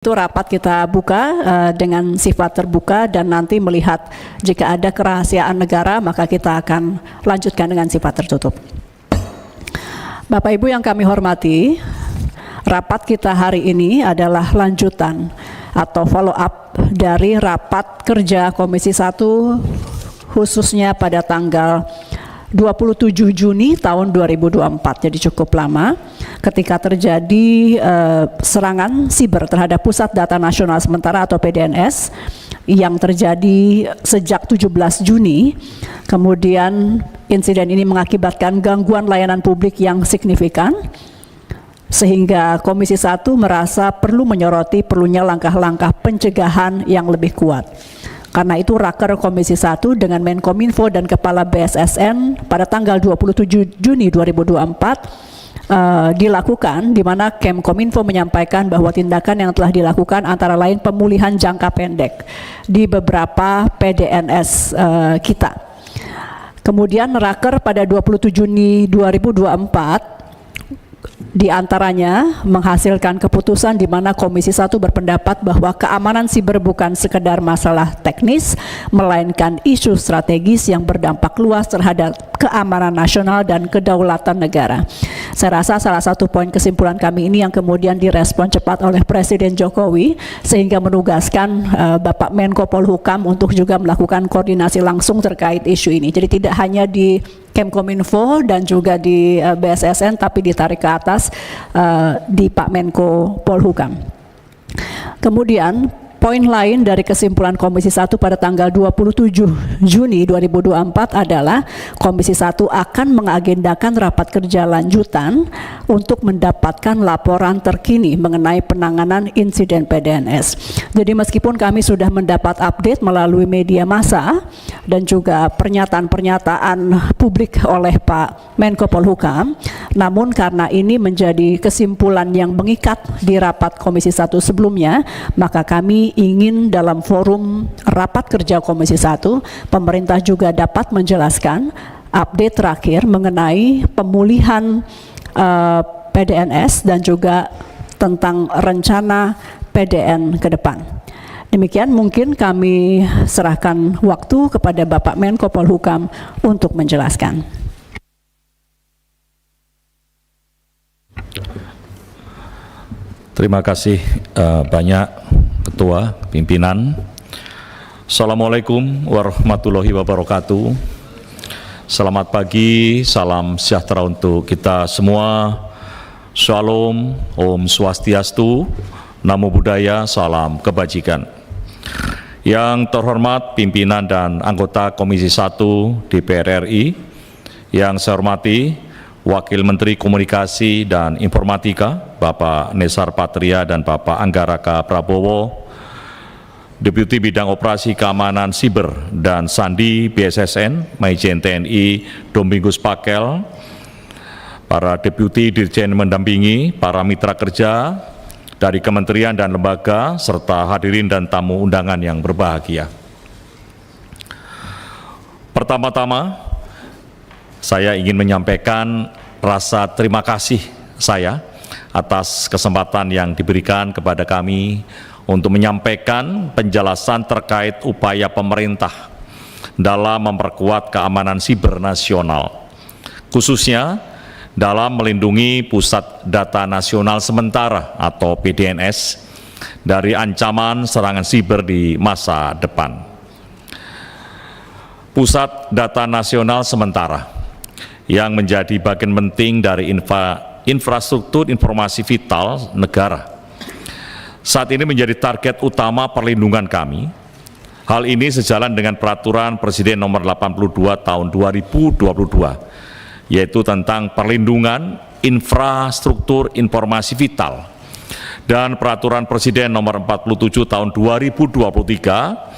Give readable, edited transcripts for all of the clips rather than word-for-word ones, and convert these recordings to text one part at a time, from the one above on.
Itu rapat kita buka dengan sifat terbuka dan nanti melihat jika ada kerahasiaan negara maka kita akan lanjutkan dengan sifat tertutup. Bapak Ibu yang kami hormati, rapat kita hari ini adalah lanjutan atau follow up dari rapat kerja Komisi 1 khususnya pada tanggal 27 Juni tahun 2024, jadi cukup lama ketika terjadi serangan siber terhadap Pusat Data Nasional Sementara atau PDNS yang terjadi sejak 17 Juni. Kemudian insiden ini mengakibatkan gangguan layanan publik yang signifikan sehingga Komisi 1 merasa perlu menyoroti perlunya langkah-langkah pencegahan yang lebih kuat. Karena itu Raker Komisi 1 dengan Menkominfo dan Kepala BSSN pada tanggal 27 Juni 2024 dilakukan, di mana Kemkominfo menyampaikan bahwa tindakan yang telah dilakukan antara lain pemulihan jangka pendek di beberapa PDNS kita. Kemudian Raker pada 27 Juni 2024 diantaranya menghasilkan keputusan di mana Komisi 1 berpendapat bahwa keamanan siber bukan sekedar masalah teknis, melainkan isu strategis yang berdampak luas terhadap keamanan nasional dan kedaulatan negara. Saya rasa salah satu poin kesimpulan kami ini yang kemudian direspon cepat oleh Presiden Jokowi sehingga menugaskan Bapak Menko Polhukam untuk juga melakukan koordinasi langsung terkait isu ini. Jadi tidak hanya di Kemkominfo dan juga di BSSN tapi ditarik ke atas di Pak Menko Polhukam. Kemudian poin lain dari kesimpulan Komisi 1 pada tanggal 27 Juni 2024 adalah Komisi 1 akan mengagendakan rapat kerja lanjutan untuk mendapatkan laporan terkini mengenai penanganan insiden PDNS. Jadi meskipun kami sudah mendapat update melalui media massa dan juga pernyataan-pernyataan publik oleh Pak Menko Polhukam, namun karena ini menjadi kesimpulan yang mengikat di rapat Komisi 1 sebelumnya, maka kami ingin dalam forum rapat kerja Komisi 1, pemerintah juga dapat menjelaskan update terakhir mengenai pemulihan PDNS dan juga tentang rencana PDN ke depan. Demikian mungkin kami serahkan waktu kepada Bapak Menko Polhukam untuk menjelaskan. Terima kasih banyak Ketua, Pimpinan. Assalamualaikum warahmatullahi wabarakatuh. Selamat pagi, salam sejahtera untuk kita semua. Shalom, Om Swastiastu, Namo Buddhaya, salam kebajikan. Yang terhormat pimpinan dan anggota Komisi 1 DPR RI, yang saya hormati Wakil Menteri Komunikasi dan Informatika, Bapak Nesar Patria dan Bapak Anggaraka Prabowo, Deputi Bidang Operasi Keamanan Siber dan Sandi BSSN, Maijen TNI Domingus Pakel, para Deputi Dirjen mendampingi, para mitra kerja dari kementerian dan lembaga, serta hadirin dan tamu undangan yang berbahagia. Pertama-tama, saya ingin menyampaikan rasa terima kasih saya atas kesempatan yang diberikan kepada kami untuk menyampaikan penjelasan terkait upaya pemerintah dalam memperkuat keamanan siber nasional, khususnya dalam melindungi Pusat Data Nasional Sementara atau PDNS dari ancaman serangan siber di masa depan. Pusat Data Nasional Sementara yang menjadi bagian penting dari infrastruktur informasi vital negara, saat ini menjadi target utama perlindungan kami. Hal ini sejalan dengan Peraturan Presiden Nomor 82 Tahun 2022, yaitu tentang perlindungan infrastruktur informasi vital, dan Peraturan Presiden Nomor 47 Tahun 2023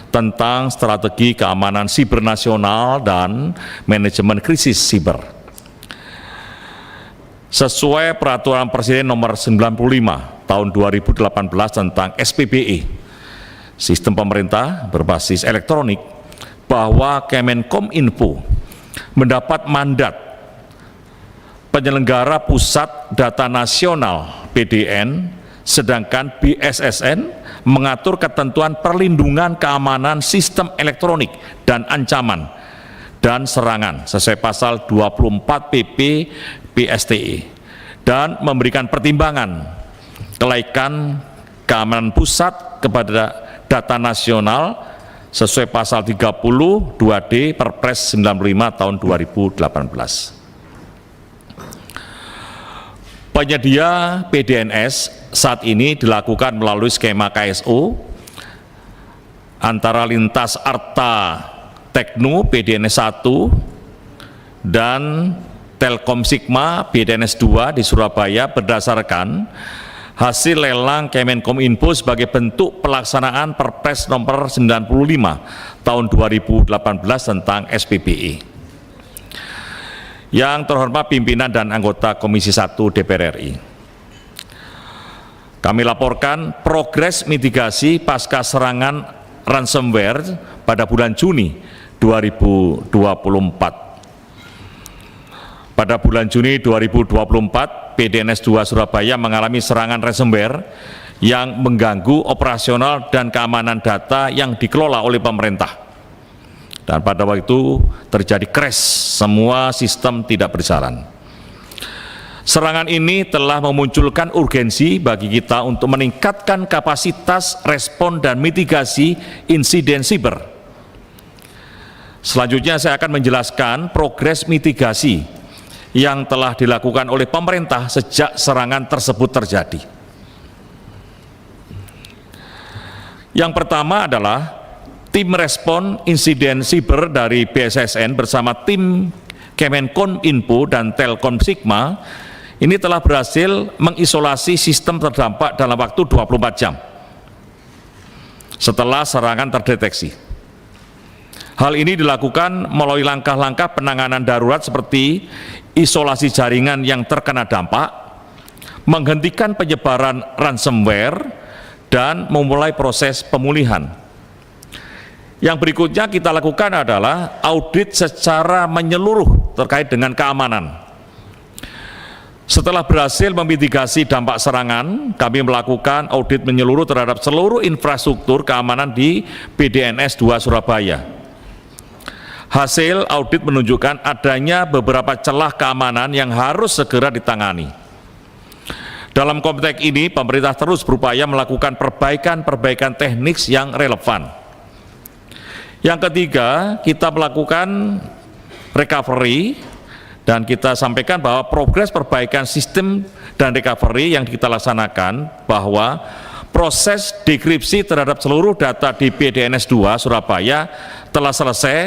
tentang strategi keamanan siber nasional dan manajemen krisis siber. Sesuai Peraturan Presiden Nomor 95 Tahun 2018 tentang SPBE, Sistem Pemerintah Berbasis Elektronik, bahwa Kemenkominfo mendapat mandat penyelenggara Pusat Data Nasional PDN sedangkan BSSN mengatur ketentuan perlindungan keamanan sistem elektronik dan ancaman dan serangan sesuai pasal 24 PP PSTE dan memberikan pertimbangan kelaikan keamanan pusat kepada data nasional sesuai pasal 30 2D Perpres 95 tahun 2018. Penyedia PDNS saat ini dilakukan melalui skema KSO antara Lintas Arta Tekno PDNS 1 dan Telkom Sigma PDNS 2 di Surabaya berdasarkan hasil lelang Kemenkominfo sebagai bentuk pelaksanaan Perpres nomor 95 tahun 2018 tentang SPBE. Yang terhormat pimpinan dan anggota Komisi 1 DPR RI, kami laporkan progres mitigasi pasca serangan ransomware pada bulan Juni 2024. Pada bulan Juni 2024, PDNS 2 Surabaya mengalami serangan ransomware yang mengganggu operasional dan keamanan data yang dikelola oleh pemerintah. Dan pada waktu itu terjadi crash, semua sistem tidak berjalan. Serangan ini telah memunculkan urgensi bagi kita untuk meningkatkan kapasitas respon dan mitigasi insiden siber. Selanjutnya saya akan menjelaskan progres mitigasi yang telah dilakukan oleh pemerintah sejak serangan tersebut terjadi. Yang pertama adalah tim respon insiden siber dari BSSN bersama tim Kemenkominfo dan Telkom Sigma ini telah berhasil mengisolasi sistem terdampak dalam waktu 24 jam setelah serangan terdeteksi. Hal ini dilakukan melalui langkah-langkah penanganan darurat seperti isolasi jaringan yang terkena dampak, menghentikan penyebaran ransomware, dan memulai proses pemulihan. Yang berikutnya kita lakukan adalah audit secara menyeluruh terkait dengan keamanan. Setelah berhasil memitigasi dampak serangan, kami melakukan audit menyeluruh terhadap seluruh infrastruktur keamanan di PDNS 2 Surabaya. Hasil audit menunjukkan adanya beberapa celah keamanan yang harus segera ditangani. Dalam konteks ini, pemerintah terus berupaya melakukan perbaikan-perbaikan teknis yang relevan. Yang ketiga, kita melakukan recovery dan kita sampaikan bahwa progres perbaikan sistem dan recovery yang kita laksanakan bahwa proses dekripsi terhadap seluruh data di PDNS 2 Surabaya telah selesai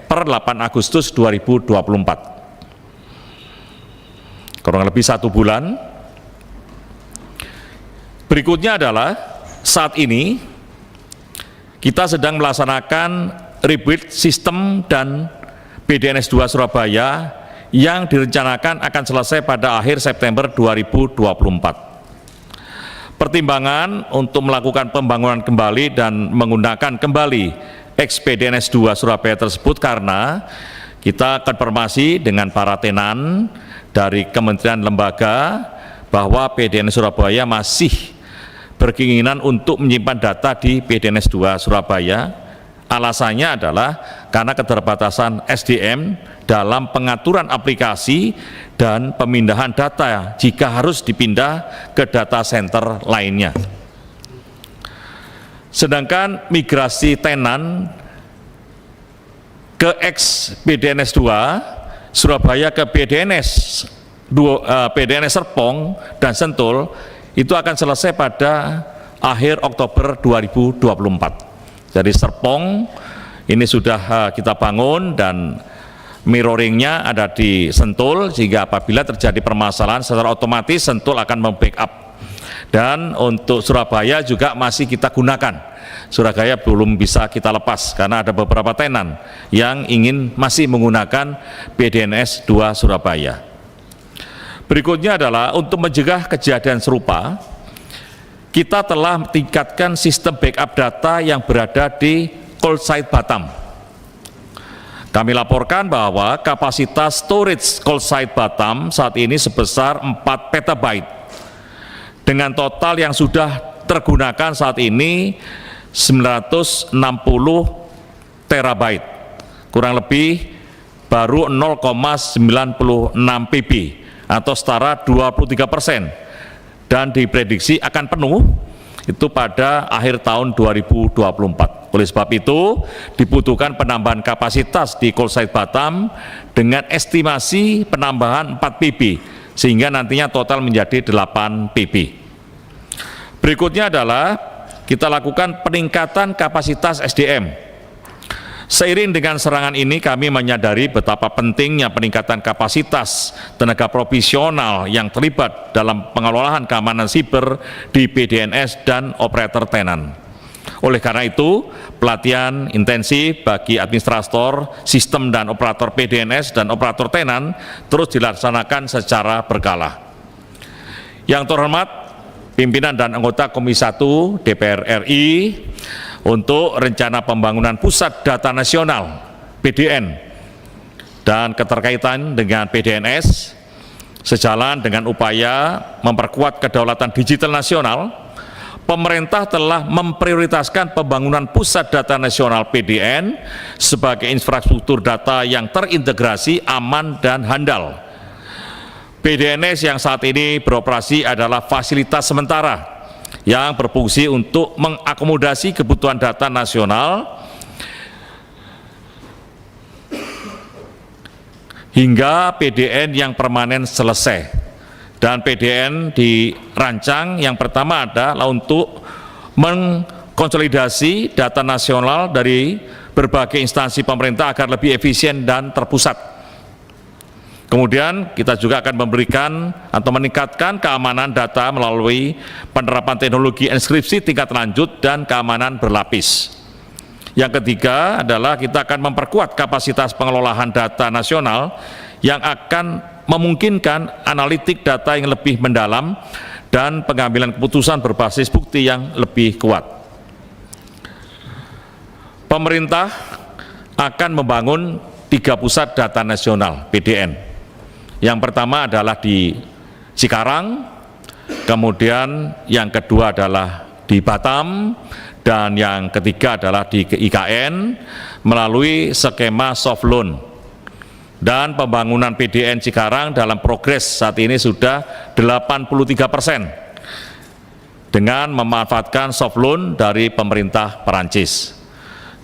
per 8 Agustus 2024. Kurang lebih 1 bulan. Berikutnya adalah saat ini kita sedang melaksanakan rebuild sistem dan PDNS 2 Surabaya yang direncanakan akan selesai pada akhir September 2024. Pertimbangan untuk melakukan pembangunan kembali dan menggunakan kembali ex-PDNS 2 Surabaya tersebut karena kita konfirmasi dengan para tenan dari kementerian lembaga bahwa PDNS Surabaya masih berkeinginan untuk menyimpan data di PDNS 2 Surabaya. Alasannya adalah karena keterbatasan SDM dalam pengaturan aplikasi dan pemindahan data jika harus dipindah ke data center lainnya. Sedangkan migrasi tenan ke ex PDNS 2 Surabaya ke PDNS Serpong dan Sentul itu akan selesai pada akhir Oktober 2024. Jadi Serpong ini sudah kita bangun dan mirroringnya ada di Sentul, sehingga apabila terjadi permasalahan secara otomatis Sentul akan membackup. Dan untuk Surabaya juga masih kita gunakan. Surabaya belum bisa kita lepas karena ada beberapa tenan yang ingin masih menggunakan PDNS 2 Surabaya. Berikutnya adalah untuk mencegah kejadian serupa, kita telah tingkatkan sistem backup data yang berada di call site Batam. Kami laporkan bahwa kapasitas storage call site Batam saat ini sebesar 4 petabyte dengan total yang sudah tergunakan saat ini 960 terabyte, kurang lebih baru 0,96 PB atau setara 23%, dan diprediksi akan penuh itu pada akhir tahun 2024. Oleh sebab itu dibutuhkan penambahan kapasitas di call site Batam dengan estimasi penambahan 4 PB sehingga nantinya total menjadi 8 PB. Berikutnya adalah kita lakukan peningkatan kapasitas SDM. Seiring dengan serangan ini, kami menyadari betapa pentingnya peningkatan kapasitas tenaga profesional yang terlibat dalam pengelolaan keamanan siber di PDNS dan operator tenan. Oleh karena itu, pelatihan intensif bagi administrator, sistem dan operator PDNS dan operator tenan terus dilaksanakan secara berkala. Yang terhormat, pimpinan dan anggota Komisi 1 DPR RI, untuk rencana pembangunan pusat data nasional PDN dan keterkaitan dengan PDNS sejalan dengan upaya memperkuat kedaulatan digital nasional, pemerintah telah memprioritaskan pembangunan pusat data nasional PDN sebagai infrastruktur data yang terintegrasi, aman, dan handal. PDNS yang saat ini beroperasi adalah fasilitas sementara yang berfungsi untuk mengakomodasi kebutuhan data nasional hingga PDN yang permanen selesai. Dan PDN dirancang yang pertama adalah untuk mengkonsolidasi data nasional dari berbagai instansi pemerintah agar lebih efisien dan terpusat. Kemudian kita juga akan memberikan atau meningkatkan keamanan data melalui penerapan teknologi enkripsi tingkat lanjut dan keamanan berlapis. Yang ketiga adalah kita akan memperkuat kapasitas pengelolaan data nasional yang akan memungkinkan analitik data yang lebih mendalam dan pengambilan keputusan berbasis bukti yang lebih kuat. Pemerintah akan membangun 3 pusat data nasional PDN. Yang pertama adalah di Cikarang, kemudian yang kedua adalah di Batam, dan yang ketiga adalah di IKN melalui skema soft loan. Dan pembangunan PDN Cikarang dalam progres saat ini sudah 83% dengan memanfaatkan soft loan dari pemerintah Perancis.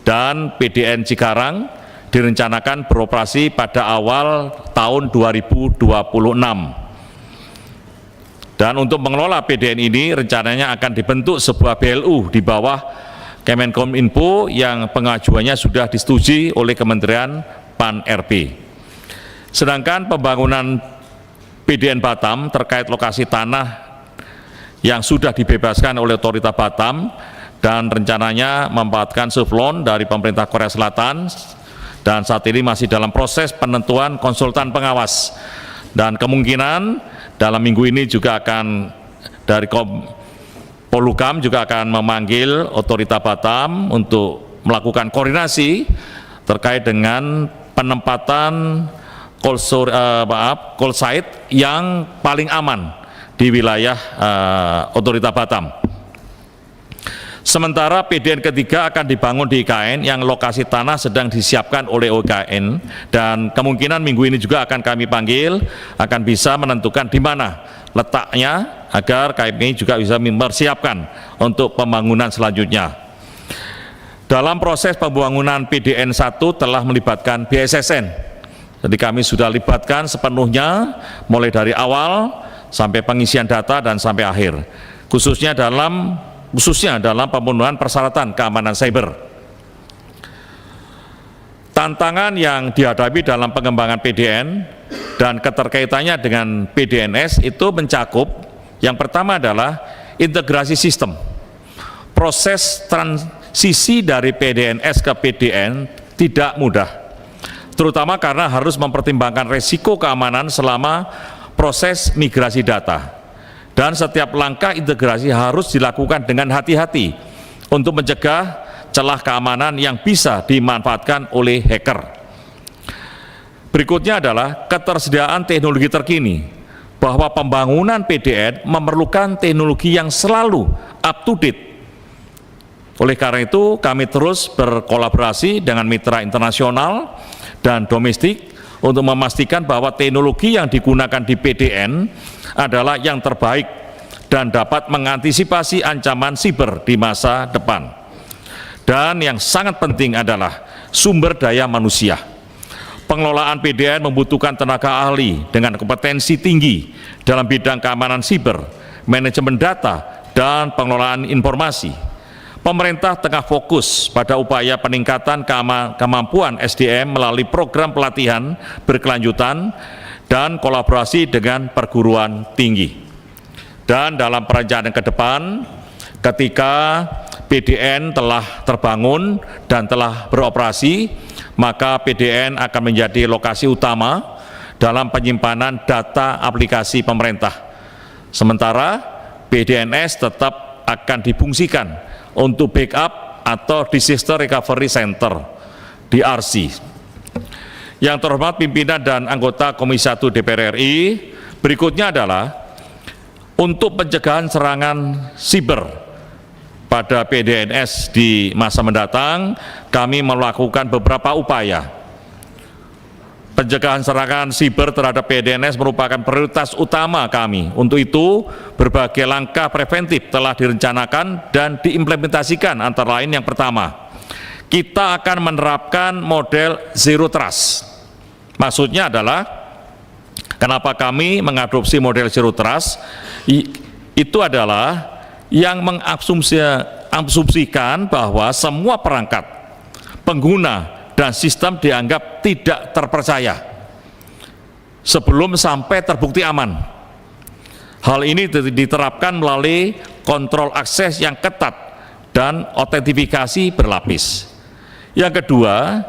Dan PDN Cikarang direncanakan beroperasi pada awal tahun 2026. Dan untuk mengelola PDN ini rencananya akan dibentuk sebuah BLU di bawah Kemenkominfo yang pengajuannya sudah disetujui oleh Kementerian PAN-RB. Sedangkan pembangunan PDN Batam terkait lokasi tanah yang sudah dibebaskan oleh Otorita Batam dan rencananya memanfaatkan soft loan dari pemerintah Korea Selatan, dan saat ini masih dalam proses penentuan konsultan pengawas, dan kemungkinan dalam minggu ini juga akan dari Polhukam juga akan memanggil Otorita Batam untuk melakukan koordinasi terkait dengan penempatan call site yang paling aman di wilayah Otorita Batam. Sementara PDN ketiga akan dibangun di IKN yang lokasi tanah sedang disiapkan oleh OKN, dan kemungkinan minggu ini juga akan kami panggil, akan bisa menentukan di mana letaknya agar kami juga bisa mempersiapkan untuk pembangunan selanjutnya. Dalam proses pembangunan PDN 1 telah melibatkan BSSN, jadi kami sudah libatkan sepenuhnya mulai dari awal sampai pengisian data dan sampai akhir, khususnya dalam pemenuhan persyaratan keamanan cyber. Tantangan yang dihadapi dalam pengembangan PDN dan keterkaitannya dengan PDNS itu mencakup, yang pertama adalah integrasi sistem. Proses transisi dari PDNS ke PDN tidak mudah, terutama karena harus mempertimbangkan resiko keamanan selama proses migrasi data. Dan setiap langkah integrasi harus dilakukan dengan hati-hati untuk mencegah celah keamanan yang bisa dimanfaatkan oleh hacker. Berikutnya adalah ketersediaan teknologi terkini, bahwa pembangunan PDN memerlukan teknologi yang selalu up to date. Oleh karena itu, kami terus berkolaborasi dengan mitra internasional dan domestik untuk memastikan bahwa teknologi yang digunakan di PDN adalah yang terbaik dan dapat mengantisipasi ancaman siber di masa depan. Dan yang sangat penting adalah sumber daya manusia. Pengelolaan PDN membutuhkan tenaga ahli dengan kompetensi tinggi dalam bidang keamanan siber, manajemen data, dan pengelolaan informasi. Pemerintah tengah fokus pada upaya peningkatan kemampuan SDM melalui program pelatihan berkelanjutan dan kolaborasi dengan perguruan tinggi. Dan dalam perencanaan ke depan, ketika PDN telah terbangun dan telah beroperasi, maka PDN akan menjadi lokasi utama dalam penyimpanan data aplikasi pemerintah. Sementara PDNS tetap akan difungsikan untuk backup atau Disaster Recovery Center, DRC. Yang terhormat pimpinan dan anggota Komisi 1 DPR RI, berikutnya adalah untuk pencegahan serangan siber pada PDNS di masa mendatang, kami melakukan beberapa upaya. Pencegahan serangan siber terhadap PDNS merupakan prioritas utama kami. Untuk itu, berbagai langkah preventif telah direncanakan dan diimplementasikan, antara lain yang pertama, kita akan menerapkan model Zero Trust. Maksudnya adalah, kenapa kami mengadopsi model Zero Trust? Itu adalah yang mengasumsikan bahwa semua perangkat, pengguna, dan sistem dianggap tidak terpercaya sebelum sampai terbukti aman. Hal ini diterapkan melalui kontrol akses yang ketat dan autentifikasi berlapis. Yang kedua,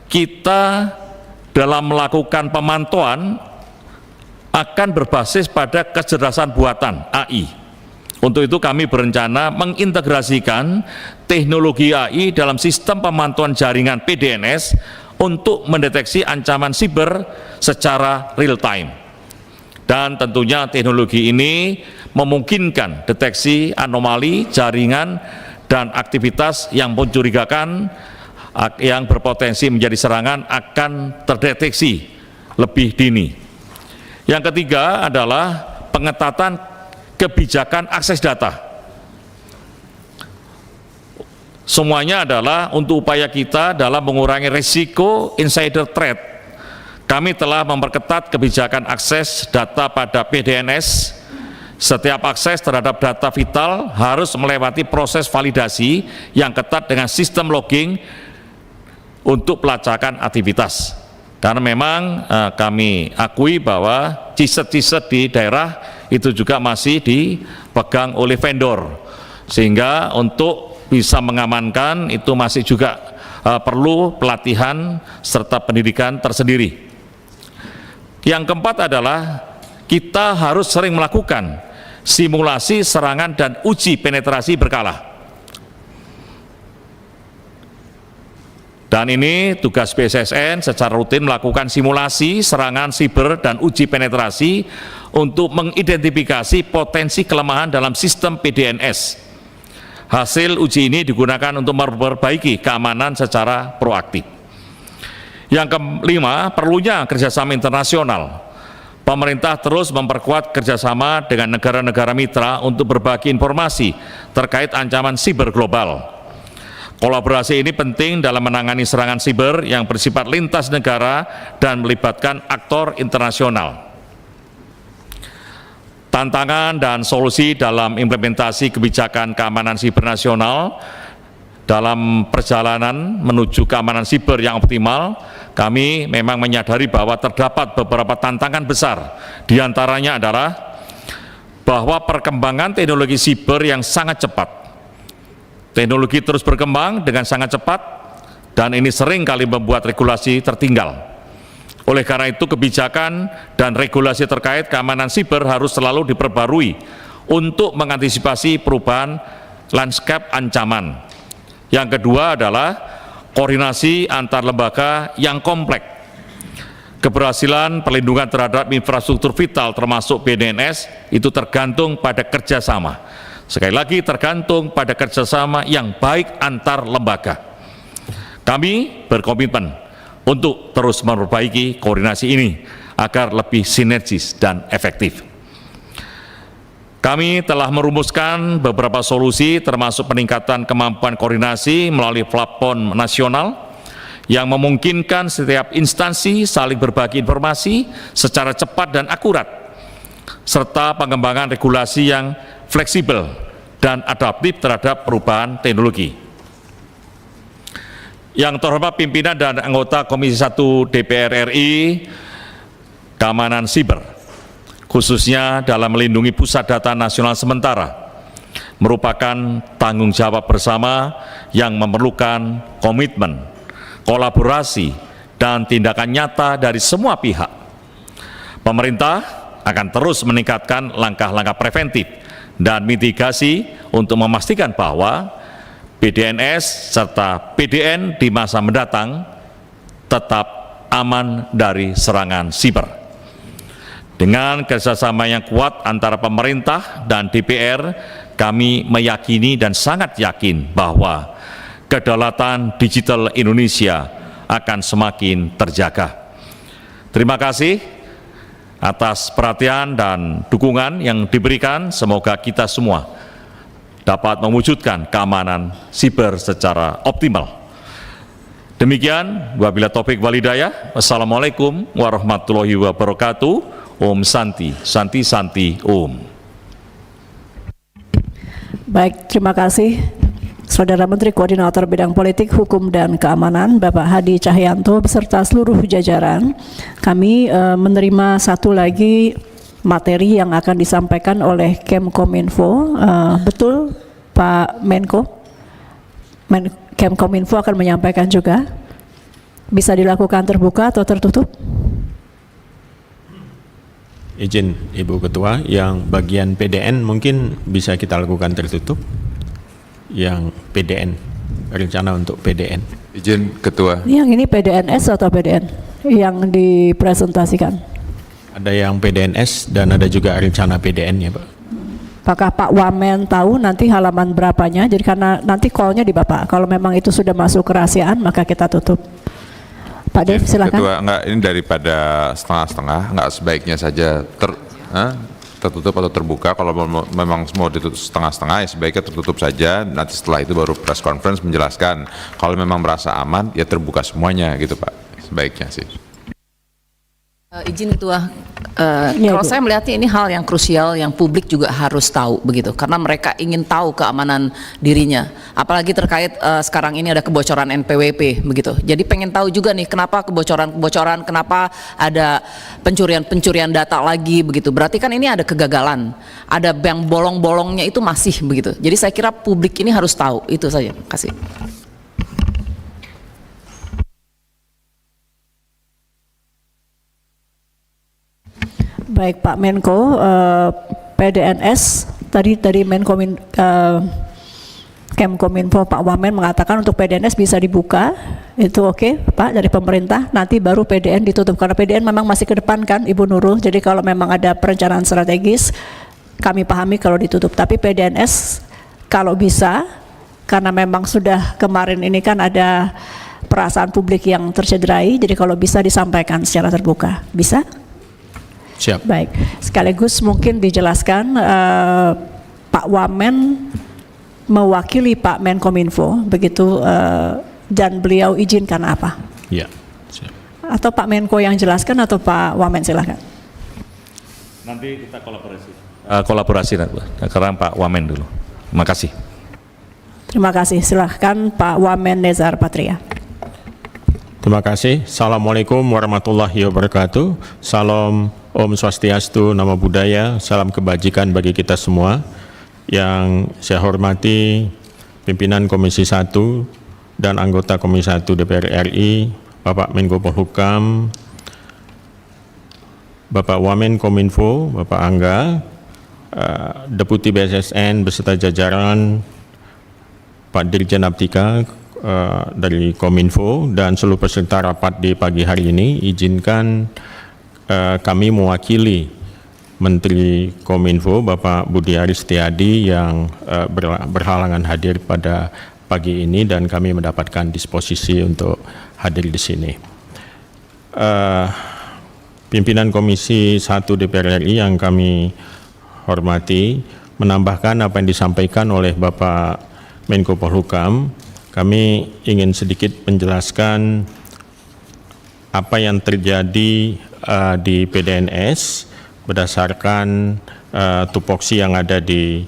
kita dalam melakukan pemantauan akan berbasis pada kecerdasan buatan AI. Untuk itu kami berencana mengintegrasikan teknologi AI dalam sistem pemantauan jaringan PDNS untuk mendeteksi ancaman siber secara real time. Dan tentunya teknologi ini memungkinkan deteksi anomali jaringan dan aktivitas yang mencurigakan yang berpotensi menjadi serangan akan terdeteksi lebih dini. Yang ketiga adalah pengetatan kebijakan akses data. Semuanya adalah untuk upaya kita dalam mengurangi risiko insider threat. Kami telah memperketat kebijakan akses data pada PDNS. Setiap akses terhadap data vital harus melewati proses validasi yang ketat dengan sistem logging untuk pelacakan aktivitas. Karena memang kami akui bahwa ciset-ciset di daerah itu juga masih dipegang oleh vendor, sehingga untuk bisa mengamankan itu masih juga perlu pelatihan serta pendidikan tersendiri. Yang keempat adalah kita harus sering melakukan simulasi serangan dan uji penetrasi berkala. Dan ini tugas BSSN secara rutin melakukan simulasi serangan siber dan uji penetrasi untuk mengidentifikasi potensi kelemahan dalam sistem PDNS. Hasil uji ini digunakan untuk memperbaiki keamanan secara proaktif. Yang kelima, perlunya kerjasama internasional. Pemerintah terus memperkuat kerjasama dengan negara-negara mitra untuk berbagi informasi terkait ancaman siber global. Kolaborasi ini penting dalam menangani serangan siber yang bersifat lintas negara dan melibatkan aktor internasional. Tantangan dan solusi dalam implementasi kebijakan keamanan siber nasional dalam perjalanan menuju keamanan siber yang optimal, kami memang menyadari bahwa terdapat beberapa tantangan besar. Di antaranya adalah bahwa perkembangan teknologi siber yang sangat cepat. Teknologi terus berkembang dengan sangat cepat dan ini sering kali membuat regulasi tertinggal. Oleh karena itu kebijakan dan regulasi terkait keamanan siber harus selalu diperbarui untuk mengantisipasi perubahan landscape ancaman. Yang kedua adalah koordinasi antar lembaga yang kompleks. Keberhasilan perlindungan terhadap infrastruktur vital termasuk BDNS itu tergantung pada kerjasama. Sekali lagi tergantung pada kerjasama yang baik antar lembaga. Kami berkomitmen untuk terus memperbaiki koordinasi ini agar lebih sinergis dan efektif. Kami telah merumuskan beberapa solusi termasuk peningkatan kemampuan koordinasi melalui platform nasional yang memungkinkan setiap instansi saling berbagi informasi secara cepat dan akurat, serta pengembangan regulasi yang fleksibel dan adaptif terhadap perubahan teknologi. Yang terhormat pimpinan dan anggota Komisi 1 DPR RI Keamanan Siber, khususnya dalam melindungi pusat data nasional sementara, merupakan tanggung jawab bersama yang memerlukan komitmen, kolaborasi, dan tindakan nyata dari semua pihak. Pemerintah akan terus meningkatkan langkah-langkah preventif dan mitigasi untuk memastikan bahwa BDNS serta PDN di masa mendatang tetap aman dari serangan siber. Dengan kerjasama yang kuat antara pemerintah dan DPR, kami meyakini dan sangat yakin bahwa kedaulatan digital Indonesia akan semakin terjaga. Terima kasih atas perhatian dan dukungan yang diberikan. Semoga kita semua dapat mewujudkan keamanan siber secara optimal. Demikian, wabillahi taufik wal hidayah. Wassalamualaikum warahmatullahi wabarakatuh. Om Santi, Santi Santi Om. Baik, terima kasih Saudara Menteri Koordinator Bidang Politik, Hukum, dan Keamanan, Bapak Hadi Cahyanto, beserta seluruh jajaran. Kami menerima satu lagi materi yang akan disampaikan oleh Kemkominfo. Betul Pak Menko? Kemkominfo akan menyampaikan juga. Bisa dilakukan terbuka atau tertutup? Izin Ibu Ketua, yang bagian PDN mungkin bisa kita lakukan tertutup. Yang PDN, rencana untuk PDN. Izin Ketua. Yang ini PDNS atau PDN yang dipresentasikan? Ada yang PDNS dan ada juga rencana PDN ya Pak. Apakah Pak Wamen tahu nanti halaman berapanya? Jadi karena nanti call-nya di Bapak. Kalau memang itu sudah masuk kerahasiaan, maka kita tutup. Pak Dev, silakan. Ketua, enggak, ini daripada setengah-setengah, enggak sebaiknya saja tertutup atau terbuka. Kalau memang mau ditutup setengah-setengah, ya sebaiknya tertutup saja. Nanti setelah itu baru press conference menjelaskan. Kalau memang merasa aman, ya terbuka semuanya gitu Pak. Sebaiknya sih. Izin Ketua, Ya, kalau Bu. saya melihatnya ini hal yang krusial yang publik juga harus tahu begitu, karena mereka ingin tahu keamanan dirinya, apalagi terkait sekarang ini ada kebocoran NPWP begitu. Jadi pengen tahu juga nih kenapa kebocoran, kenapa ada pencurian data lagi begitu. Berarti kan ini ada kegagalan, ada yang bolong-bolongnya itu masih begitu. Jadi saya kira publik ini harus tahu, itu saja. Kasih. Baik Pak Menko, PDNS tadi dari Kemkominfo Pak Wamen mengatakan untuk PDNS bisa dibuka, itu oke Pak dari pemerintah, nanti baru PDN ditutup karena PDN memang masih ke depan kan Ibu Nurul, jadi kalau memang ada perencanaan strategis kami pahami kalau ditutup, tapi PDNS kalau bisa, karena memang sudah kemarin ini kan ada perasaan publik yang tercederai, jadi kalau bisa disampaikan secara terbuka, bisa? Siap. Baik, sekaligus mungkin dijelaskan Pak Wamen mewakili Pak Menkominfo begitu, dan beliau izinkan apa? Ya. Siap. Atau Pak Menko yang jelaskan atau Pak Wamen, silahkan. Nanti kita kolaborasi sekarang Pak Wamen dulu. Terima kasih. Terima kasih, silahkan Pak Wamen Nezar Patria. Terima kasih. Assalamualaikum warahmatullahi wabarakatuh. Salam Om Swastiastu, Namo Buddhaya, salam kebajikan bagi kita semua. Yang saya hormati pimpinan Komisi 1 dan anggota Komisi 1 DPR RI, Bapak Menko Polhukam, Bapak Wamen Kominfo, Bapak Angga, Deputi BSSN beserta jajaran, Pak Dirjen Aptika, dari Kominfo dan seluruh peserta rapat di pagi hari ini, izinkan kami mewakili Menteri Kominfo Bapak Budi Aris Setiadi yang berhalangan hadir pada pagi ini dan kami mendapatkan disposisi untuk hadir di sini. Pimpinan Komisi 1 DPR RI yang kami hormati menambahkan apa yang disampaikan oleh Bapak Menko Polhukam. Kami ingin sedikit menjelaskan apa yang terjadi di PDNS berdasarkan tupoksi yang ada di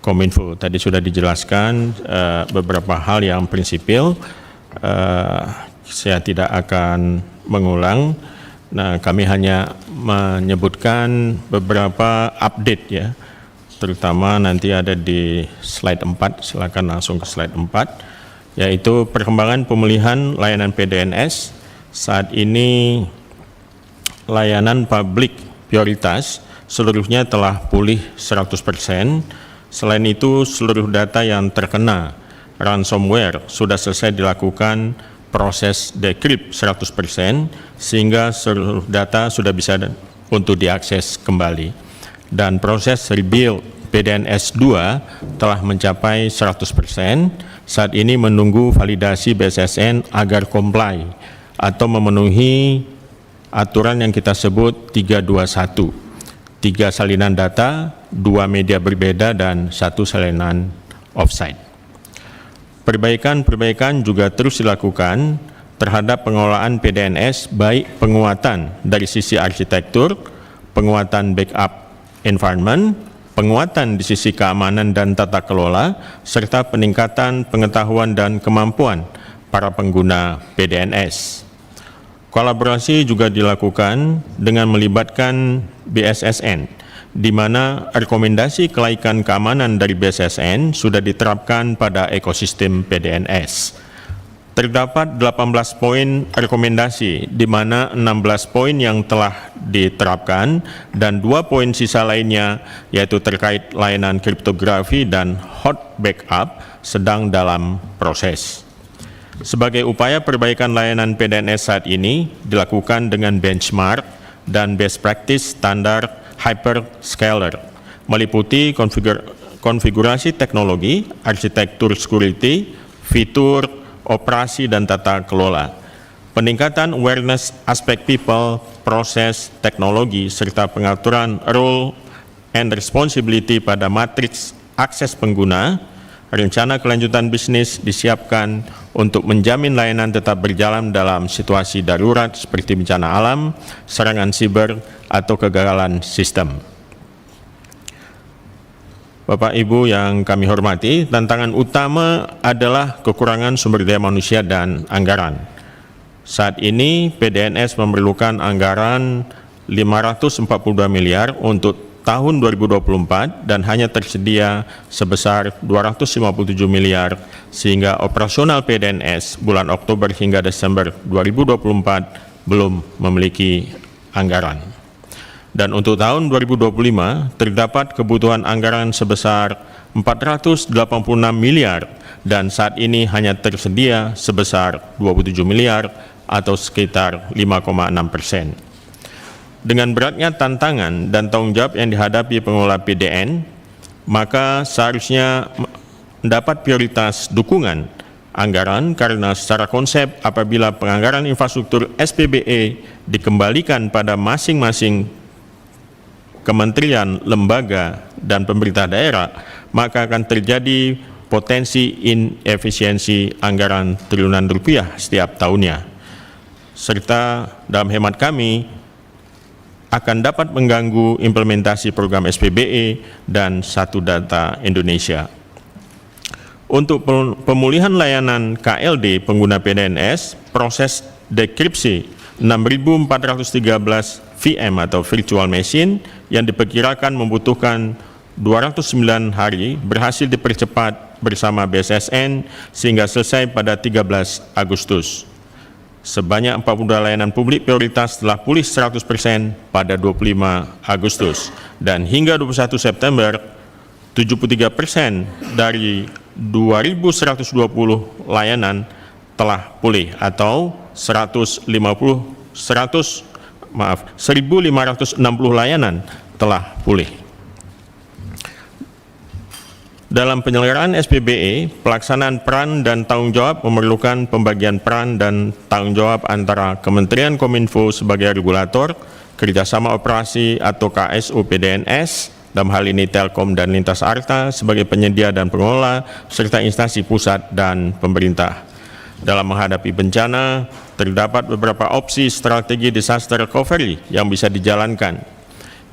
Kominfo. Tadi sudah dijelaskan beberapa hal yang prinsipil, saya tidak akan mengulang. Nah, kami hanya menyebutkan beberapa update ya, terutama nanti ada di slide 4, silakan langsung ke slide 4. Yaitu perkembangan pemulihan layanan PDNS. Saat ini layanan publik prioritas seluruhnya telah pulih 100%. Selain itu seluruh data yang terkena ransomware sudah selesai dilakukan proses decrypt 100% sehingga seluruh data sudah bisa untuk diakses kembali. Dan proses rebuild PDNS 2 telah mencapai 100%. Saat ini menunggu validasi BSSN agar comply atau memenuhi aturan yang kita sebut 321. 3 salinan data, 2 media berbeda, dan 1 salinan offsite. Perbaikan-perbaikan juga terus dilakukan terhadap pengelolaan PDNS, baik penguatan dari sisi arsitektur, penguatan backup environment, penguatan di sisi keamanan dan tata kelola, serta peningkatan pengetahuan dan kemampuan para pengguna PDNS. Kolaborasi juga dilakukan dengan melibatkan BSSN, di mana rekomendasi kelaikan keamanan dari BSSN sudah diterapkan pada ekosistem PDNS. Terdapat 18 poin rekomendasi, di mana 16 poin yang telah diterapkan dan 2 poin sisa lainnya, yaitu terkait layanan kriptografi dan hot backup, sedang dalam proses. Sebagai upaya perbaikan layanan PDNS saat ini dilakukan dengan benchmark dan best practice standar hyperscaler, meliputi konfigurasi teknologi, arsitektur security, fitur, operasi dan tata kelola, peningkatan awareness aspek people, proses, teknologi, serta pengaturan role and responsibility pada matriks akses pengguna. Rencana kelanjutan bisnis disiapkan untuk menjamin layanan tetap berjalan dalam situasi darurat seperti bencana alam, serangan siber, atau kegagalan sistem. Bapak Ibu yang kami hormati, tantangan utama adalah kekurangan sumber daya manusia dan anggaran. Saat ini PDNS memerlukan anggaran 542 miliar untuk tahun 2024 dan hanya tersedia sebesar 257 miliar sehingga operasional PDNS bulan Oktober hingga Desember 2024 belum memiliki anggaran. Dan untuk tahun 2025 terdapat kebutuhan anggaran sebesar 486 miliar dan saat ini hanya tersedia sebesar 27 miliar atau sekitar 5,6%. Dengan beratnya tantangan dan tanggung jawab yang dihadapi pengelola PDN, maka seharusnya mendapat prioritas dukungan anggaran karena secara konsep apabila penganggaran infrastruktur SPBE dikembalikan pada masing-masing kementerian, lembaga, dan pemerintah daerah, maka akan terjadi potensi inefisiensi anggaran triliunan rupiah setiap tahunnya. Serta dalam hemat kami akan dapat mengganggu implementasi program SPBE dan Satu Data Indonesia. Untuk pemulihan layanan KLD pengguna PDNS, proses dekripsi 6.413 VM atau virtual machine yang diperkirakan membutuhkan 209 hari berhasil dipercepat bersama BSSN sehingga selesai pada 13 Agustus. Sebanyak 42 layanan publik prioritas telah pulih 100% pada 25 Agustus dan hingga 21 September 73% dari 2.120 layanan telah pulih atau 1.560 layanan telah pulih. Dalam penyelenggaraan SPBE, pelaksanaan peran dan tanggung jawab memerlukan pembagian peran dan tanggung jawab antara Kementerian Kominfo sebagai regulator, kerjasama operasi atau KSU PDNS, dalam hal ini Telkom dan Lintas Arta sebagai penyedia dan pengelola, serta instansi pusat dan pemerintah. Dalam menghadapi bencana, terdapat beberapa opsi strategi disaster recovery yang bisa dijalankan.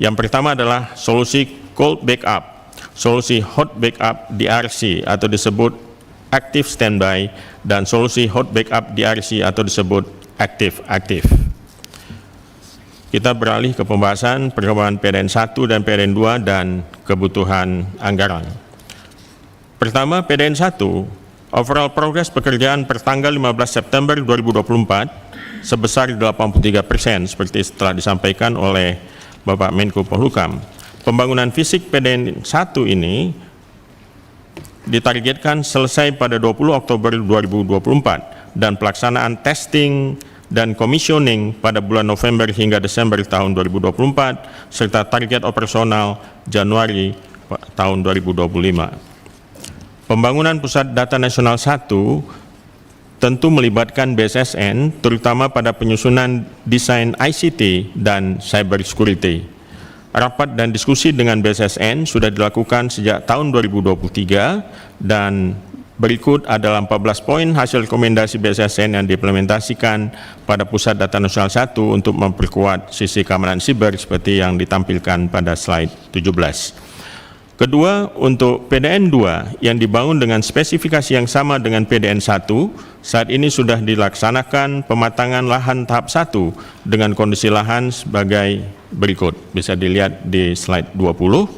Yang pertama adalah solusi cold backup, solusi hot backup DRC atau disebut active standby, dan solusi hot backup DRC atau disebut active-active. Kita beralih ke pembahasan perkembangan PDN 1 dan PDN 2 dan kebutuhan anggaran. Pertama, PDN 1, overall progress pekerjaan per tanggal 15 September 2024 sebesar 83%, seperti telah disampaikan oleh Bapak Menko Polhukam. Pembangunan fisik PDN 1 ini ditargetkan selesai pada 20 Oktober 2024 dan pelaksanaan testing dan commissioning pada bulan November hingga Desember tahun 2024 serta target operasional Januari tahun 2025. Pembangunan Pusat Data Nasional 1 tentu melibatkan BSSN terutama pada penyusunan desain ICT dan cyber security. Rapat dan diskusi dengan BSSN sudah dilakukan sejak tahun 2023 dan berikut adalah 14 poin hasil rekomendasi BSSN yang diimplementasikan pada Pusat Data Nasional 1 untuk memperkuat sisi keamanan siber seperti yang ditampilkan pada slide 17. Kedua, untuk PDN 2 yang dibangun dengan spesifikasi yang sama dengan PDN 1, saat ini sudah dilaksanakan pematangan lahan tahap 1 dengan kondisi lahan sebagai berikut. Bisa dilihat di slide 20.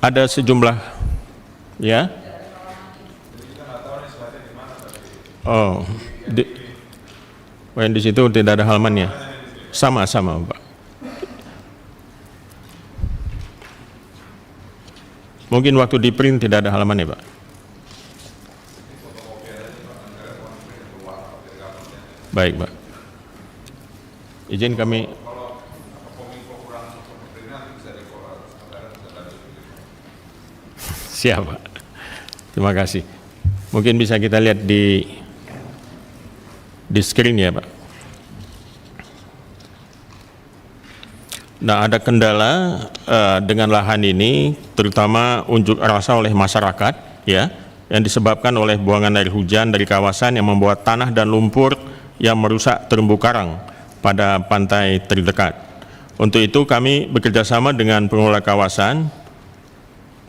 Ada sejumlah, ya. Oh, di situ tidak ada halamannya. Sama-sama, Pak. Mungkin waktu di print tidak ada halamannya, Pak. Baik, Pak. Izin kami. Siap, Pak. Terima kasih. Mungkin bisa kita lihat di screen ya, Pak. Nah, ada kendala dengan lahan ini, terutama unjuk rasa oleh masyarakat, ya, yang disebabkan oleh buangan air hujan dari kawasan yang membuat tanah dan lumpur yang merusak terumbu karang pada pantai terdekat. Untuk itu kami bekerjasama dengan pengelola kawasan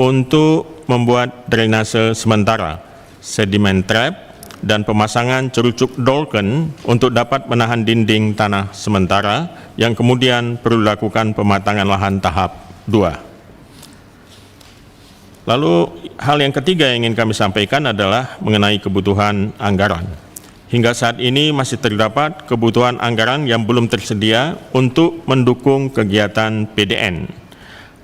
untuk membuat drainase sementara, sedimen trap, dan pemasangan cerucuk dolken untuk dapat menahan dinding tanah sementara yang kemudian perlu dilakukan pematangan lahan tahap 2. Lalu hal yang ketiga yang ingin kami sampaikan adalah mengenai kebutuhan anggaran. Hingga saat ini masih terdapat kebutuhan anggaran yang belum tersedia untuk mendukung kegiatan PDN.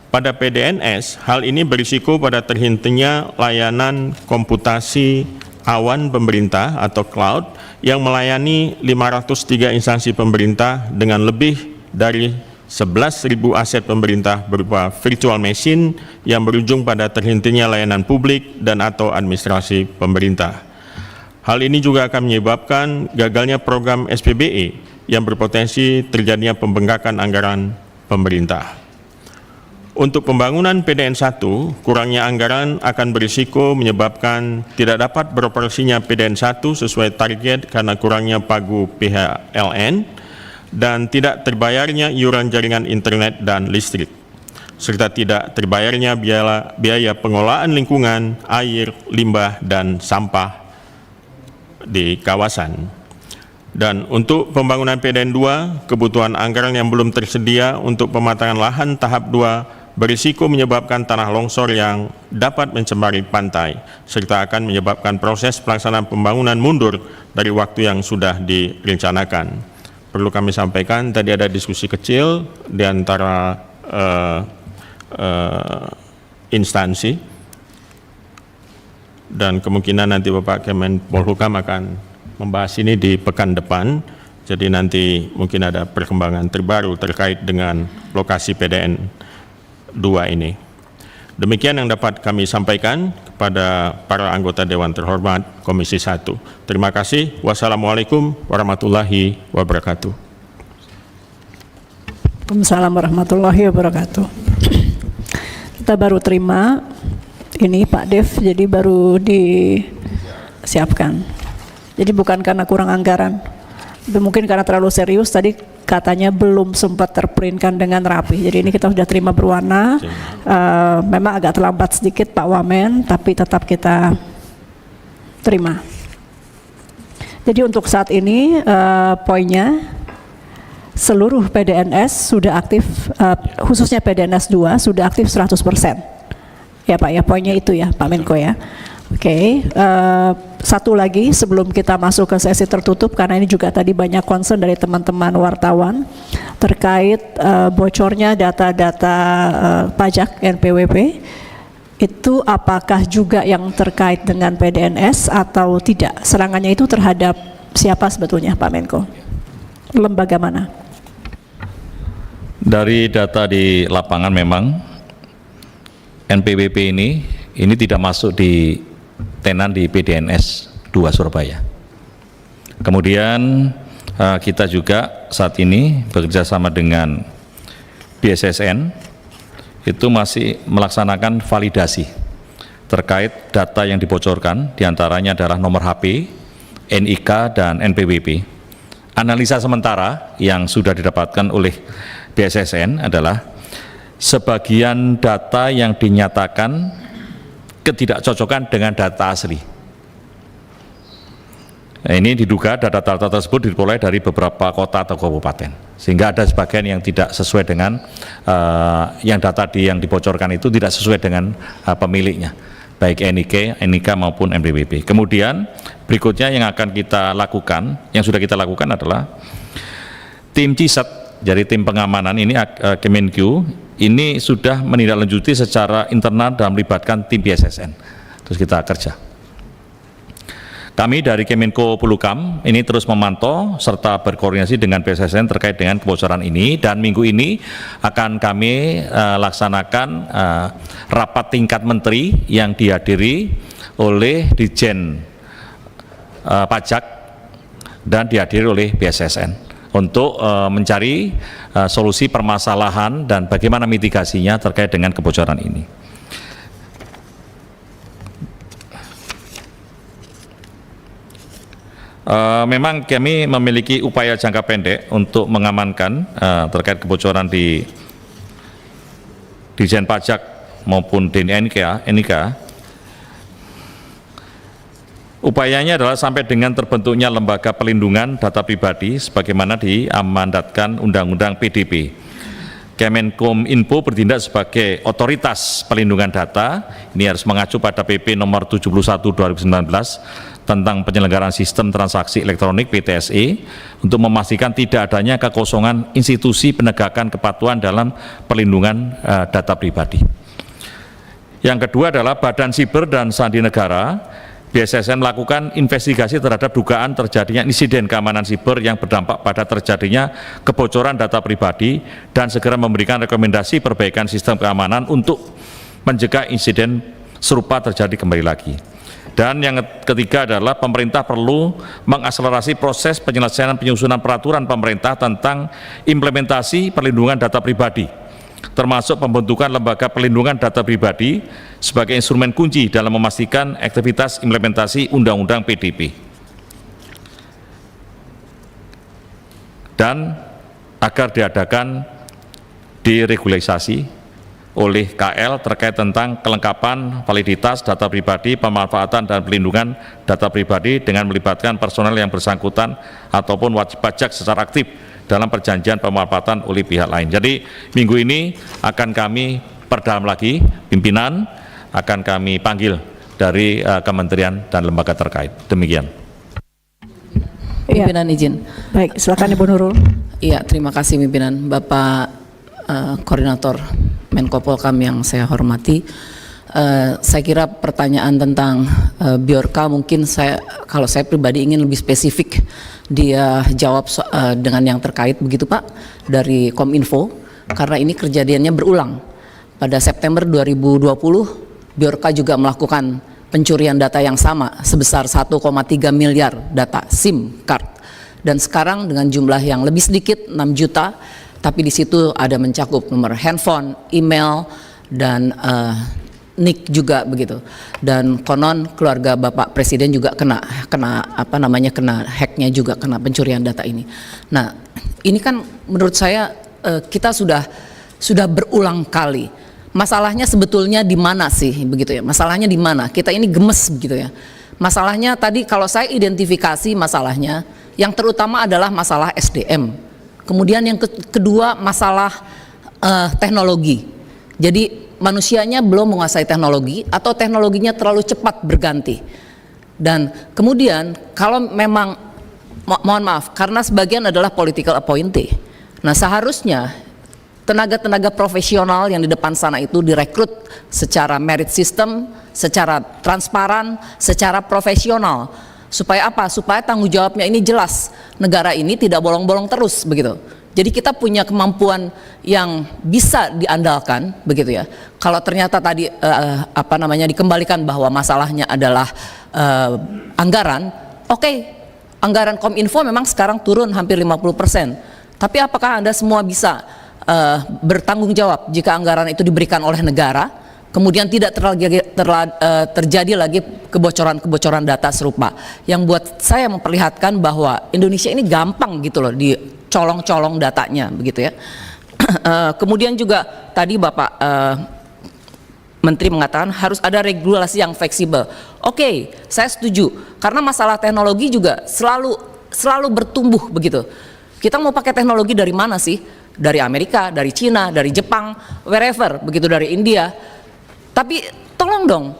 Pada PDNS, hal ini berisiko pada terhentinya layanan komputasi awan pemerintah atau cloud yang melayani 503 instansi pemerintah dengan lebih dari 11.000 aset pemerintah berupa virtual machine yang berujung pada terhentinya layanan publik dan atau administrasi pemerintah. Hal ini juga akan menyebabkan gagalnya program SPBE yang berpotensi terjadinya pembengkakan anggaran pemerintah. Untuk pembangunan PDN 1, kurangnya anggaran akan berisiko menyebabkan tidak dapat beroperasinya PDN 1 sesuai target karena kurangnya pagu PHLN dan tidak terbayarnya iuran jaringan internet dan listrik, serta tidak terbayarnya biaya pengelolaan lingkungan, air, limbah, dan sampah di kawasan. Dan untuk pembangunan PDN 2, kebutuhan anggaran yang belum tersedia untuk pematangan lahan tahap 2 berisiko menyebabkan tanah longsor yang dapat mencemari pantai, serta akan menyebabkan proses pelaksanaan pembangunan mundur dari waktu yang sudah direncanakan. Perlu kami sampaikan, tadi ada diskusi kecil di antara instansi dan kemungkinan nanti Bapak Kemenpolhukam akan membahas ini di pekan depan. Jadi nanti mungkin ada perkembangan terbaru terkait dengan lokasi PDN 2 ini. Demikian yang dapat kami sampaikan kepada para anggota Dewan Terhormat Komisi 1. Terima kasih. Wassalamualaikum warahmatullahi wabarakatuh. Waalaikumsalam warahmatullahi wabarakatuh. Kita baru terima ini Pak Dev, jadi baru disiapkan. Jadi bukan karena kurang anggaran, tapi mungkin karena terlalu serius. Tadi katanya belum sempat terprintkan dengan rapi. Jadi ini kita sudah terima berwarna. Memang agak terlambat sedikit Pak Wamen, tapi tetap kita terima. Jadi untuk saat ini poinnya, seluruh PDNS sudah aktif, khususnya PDNS 2 sudah aktif 100%. Ya Pak ya, poinnya itu ya Pak Menko ya. Oke, satu lagi sebelum kita masuk ke sesi tertutup, karena ini juga tadi banyak concern dari teman-teman wartawan terkait bocornya data-data pajak NPWP. Itu apakah juga yang terkait dengan PDNS atau tidak? Serangannya itu terhadap siapa sebetulnya Pak Menko? Lembaga mana? Dari data di lapangan memang NPWP ini tidak masuk di tenan di PDNS 2 Surabaya. Kemudian kita juga saat ini bekerja sama dengan BSSN itu masih melaksanakan validasi terkait data yang dibocorkan, diantaranya adalah nomor HP, NIK, dan NPWP. Analisa sementara yang sudah didapatkan oleh BSSN adalah sebagian data yang dinyatakan ketidakcocokan dengan data asli. Nah, ini diduga data-data tersebut diperoleh dari beberapa kota atau kabupaten, sehingga ada sebagian yang tidak sesuai dengan yang data yang dibocorkan itu tidak sesuai dengan pemiliknya, baik NIK maupun NPWP. Kemudian berikutnya yang akan kita lakukan, yang sudah kita lakukan adalah tim CISAT, jadi tim pengamanan ini Kemenq ini sudah menindaklanjuti secara internal dan melibatkan tim BSSN. Terus kita kerja. Kami dari Kemenko Polhukam ini terus memantau serta berkoordinasi dengan BSSN terkait dengan kebocoran ini, dan minggu ini akan kami laksanakan rapat tingkat menteri yang dihadiri oleh Ditjen Pajak dan dihadiri oleh BSSN untuk mencari solusi permasalahan dan bagaimana mitigasinya terkait dengan kebocoran ini. Memang kami memiliki upaya jangka pendek untuk mengamankan terkait kebocoran di Ditjen Pajak maupun di NIK. Upayanya adalah sampai dengan terbentuknya lembaga pelindungan data pribadi sebagaimana diamandatkan Undang-Undang PDP. Kemenkominfo bertindak sebagai otoritas pelindungan data. Ini harus mengacu pada PP nomor 71 2019 tentang penyelenggaraan sistem transaksi elektronik PTSE untuk memastikan tidak adanya kekosongan institusi penegakan kepatuhan dalam perlindungan data pribadi. Yang kedua adalah Badan Siber dan Sandi Negara. BSSN melakukan investigasi terhadap dugaan terjadinya insiden keamanan siber yang berdampak pada terjadinya kebocoran data pribadi dan segera memberikan rekomendasi perbaikan sistem keamanan untuk mencegah insiden serupa terjadi kembali lagi. Dan yang ketiga adalah pemerintah perlu mengakselerasi proses penyelesaian penyusunan peraturan pemerintah tentang implementasi perlindungan data pribadi, termasuk pembentukan lembaga perlindungan data pribadi sebagai instrumen kunci dalam memastikan aktivitas implementasi Undang-Undang PDP. Dan agar diadakan deregulasi oleh KL terkait tentang kelengkapan validitas data pribadi, pemanfaatan dan pelindungan data pribadi dengan melibatkan personel yang bersangkutan ataupun wajib pajak secara aktif dalam perjanjian pemanfaatan oleh pihak lain. Jadi minggu ini akan kami perdalam lagi, pimpinan akan kami panggil dari kementerian dan lembaga terkait. Demikian. Pimpinan izin. Baik, silakan Ibu Nurul. Iya, terima kasih pimpinan. Bapak Koordinator Menko Polhukam yang saya hormati, Saya kira pertanyaan tentang Bjorka mungkin kalau saya pribadi ingin lebih spesifik dia jawab dengan yang terkait begitu Pak dari Kominfo, karena ini kejadiannya berulang. Pada September 2020 Bjorka juga melakukan pencurian data yang sama sebesar 1,3 miliar data SIM card, dan sekarang dengan jumlah yang lebih sedikit 6 juta, tapi di situ ada mencakup nomor handphone, email, dan NIK juga begitu. Dan konon keluarga Bapak Presiden juga kena hacknya juga, kena pencurian data ini. Nah, ini kan menurut saya kita sudah berulang kali. Masalahnya sebetulnya di mana sih begitu ya? Masalahnya di mana? Kita ini gemes begitu ya. Masalahnya tadi kalau saya identifikasi masalahnya, yang terutama adalah masalah SDM. Kemudian yang kedua masalah teknologi. Jadi manusianya belum menguasai teknologi atau teknologinya terlalu cepat berganti. Dan kemudian kalau memang mohon maaf karena sebagian adalah political appointee. Nah, seharusnya tenaga-tenaga profesional yang di depan sana itu direkrut secara merit system, secara transparan, secara profesional. Supaya apa? Supaya tanggung jawabnya ini jelas. Negara ini tidak bolong-bolong terus begitu. Jadi kita punya kemampuan yang bisa diandalkan begitu ya. Kalau ternyata tadi dikembalikan bahwa masalahnya adalah anggaran, oke, anggaran Kominfo memang sekarang turun hampir 50%. Tapi apakah Anda semua bisa bertanggung jawab jika anggaran itu diberikan oleh negara, kemudian tidak terjadi lagi kebocoran-kebocoran data serupa yang buat saya memperlihatkan bahwa Indonesia ini gampang gitu loh dicolong-colong datanya begitu ya. Kemudian juga tadi Bapak Menteri mengatakan harus ada regulasi yang fleksibel. Oke, saya setuju karena masalah teknologi juga selalu bertumbuh begitu. Kita mau pakai teknologi dari mana sih? Dari Amerika, dari Cina, dari Jepang, wherever begitu, dari India. Tapi tolong dong,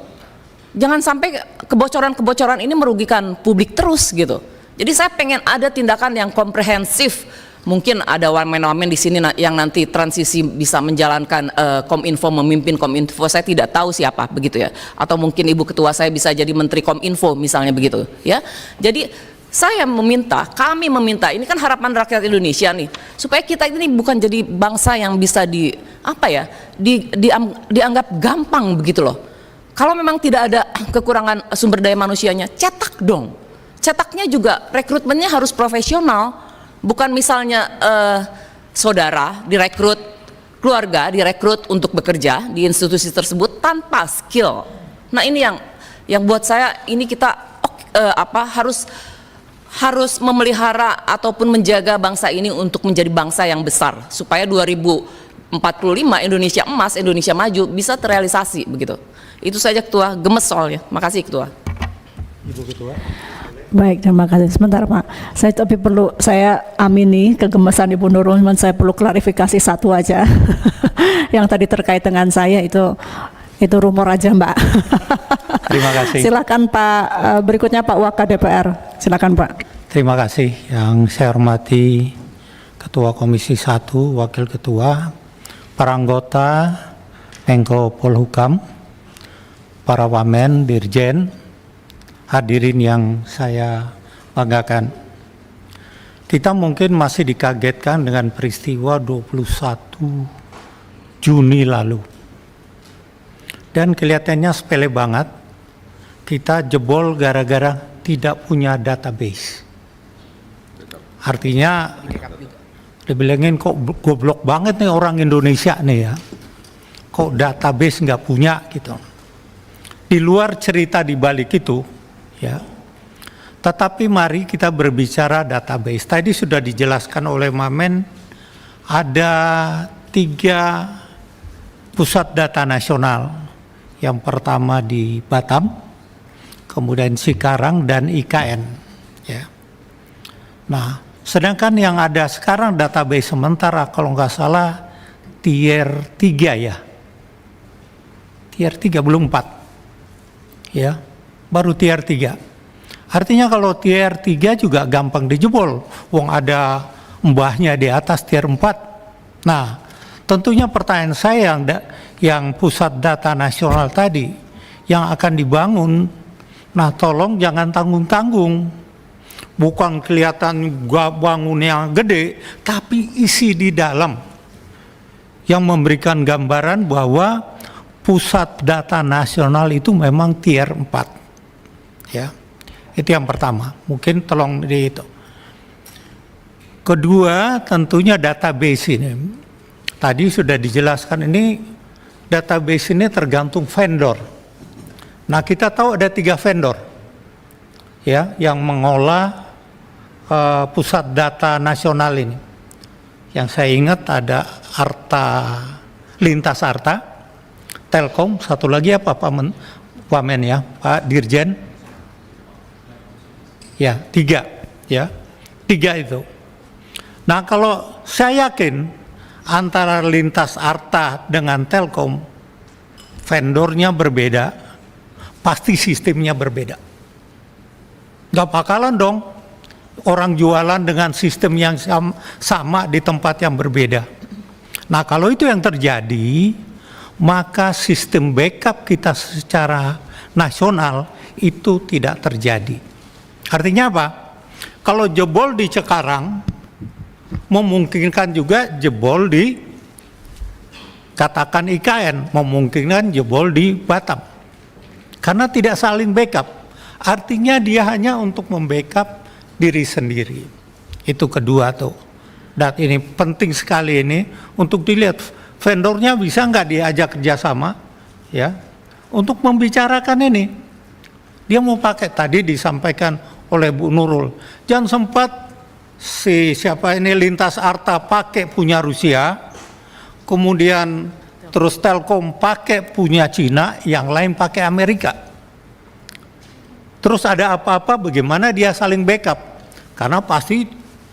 jangan sampai kebocoran-kebocoran ini merugikan publik terus gitu. Jadi saya pengen ada tindakan yang komprehensif. Mungkin ada wamen-wamen di sini yang nanti transisi bisa menjalankan Kominfo, memimpin Kominfo. Saya tidak tahu siapa begitu ya. Atau mungkin Ibu Ketua saya bisa jadi Menteri Kominfo misalnya begitu ya. Jadi kami meminta, ini kan harapan rakyat Indonesia nih, supaya kita ini bukan jadi bangsa yang bisa dianggap gampang begitu loh. Kalau memang tidak ada kekurangan sumber daya manusianya, cetak dong. Cetaknya juga rekrutmennya harus profesional, bukan misalnya saudara direkrut, keluarga direkrut untuk bekerja di institusi tersebut tanpa skill. Nah ini yang buat saya ini kita harus memelihara ataupun menjaga bangsa ini untuk menjadi bangsa yang besar supaya 2045 Indonesia emas, Indonesia maju bisa terrealisasi begitu. Itu saja Ketua, gemes soalnya. Makasih Ketua. Ibu Ketua. Baik, terima kasih. Sebentar Pak, saya amini kegemesan Ibu Nurul, cuman saya perlu klarifikasi satu aja. Yang tadi terkait dengan saya itu rumor aja Mbak. Terima kasih. Silakan Pak, berikutnya Pak Waka DPR. Silakan Pak. Terima kasih yang saya hormati Ketua Komisi 1, Wakil Ketua, para anggota Menko Polhukam, para wamen, dirjen, hadirin yang saya banggakan. Kita mungkin masih dikagetkan dengan peristiwa 21 Juni lalu. Dan kelihatannya sepele banget, kita jebol gara-gara tidak punya database. Artinya, dibilangin kok goblok banget nih orang Indonesia nih ya. Kok database nggak punya gitu. Di luar cerita di balik itu, ya. Tetapi mari kita berbicara database. Tadi sudah dijelaskan oleh Mamen, ada 3 pusat data nasional. Yang pertama di Batam, kemudian Cikarang dan IKN. Ya. Nah, sedangkan yang ada sekarang database sementara kalau nggak salah tier 3 ya. Tier 3 belum 4. Ya, baru tier 3. Artinya kalau tier 3 juga gampang dijebol. Wong ada mbahnya di atas tier 4. Nah, tentunya pertanyaan saya yang pusat data nasional tadi yang akan dibangun, nah tolong jangan tanggung-tanggung, bukan kelihatan bangun yang gede, tapi isi di dalam yang memberikan gambaran bahwa pusat data nasional itu memang tier 4. Ya. Itu yang pertama. Mungkin tolong di itu. Kedua, tentunya database ini. Tadi sudah dijelaskan, ini database ini tergantung vendor. Nah, kita tahu ada 3 vendor ya yang mengolah pusat data nasional ini. Yang saya ingat ada Lintas Arta, Telkom, satu lagi apa Pak Wamen ya, Pak Dirjen? Ya, 3 ya, 3 itu. Nah, kalau saya yakin antara Lintas Arta dengan Telkom vendornya berbeda, pasti sistemnya berbeda. Gak bakalan dong orang jualan dengan sistem yang sama di tempat yang berbeda. Nah, kalau itu yang terjadi, maka sistem backup kita secara nasional itu tidak terjadi. Artinya apa? Kalau jebol di Cikarang, memungkinkan juga jebol di katakan IKN, memungkinkan jebol di Batam. Karena tidak saling backup. Artinya dia hanya untuk membackup diri sendiri. Itu kedua tuh. Dan ini penting sekali ini untuk dilihat vendornya bisa nggak diajak kerjasama ya untuk membicarakan ini. Dia mau pakai, tadi disampaikan oleh Bu Nurul, jangan sempat siapa ini Lintas Arta pakai punya Rusia, kemudian terus Telkom pakai punya Cina, yang lain pakai Amerika. Terus ada apa-apa bagaimana dia saling backup? Karena pasti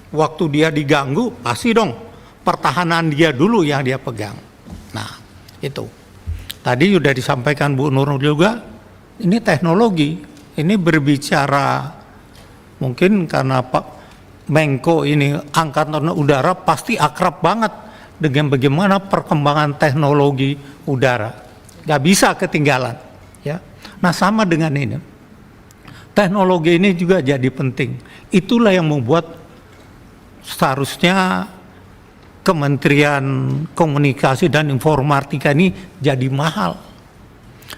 waktu dia diganggu, pasti dong pertahanan dia dulu yang dia pegang. Nah, itu. Tadi sudah disampaikan Bu Nurul juga, ini teknologi, ini berbicara mungkin karena Pak Menko ini Angkatan Udara pasti akrab banget dengan bagaimana perkembangan teknologi udara. Gak bisa ketinggalan. Ya. Nah, sama dengan ini. Teknologi ini juga jadi penting. Itulah yang membuat seharusnya Kementerian Komunikasi dan Informatika ini jadi mahal.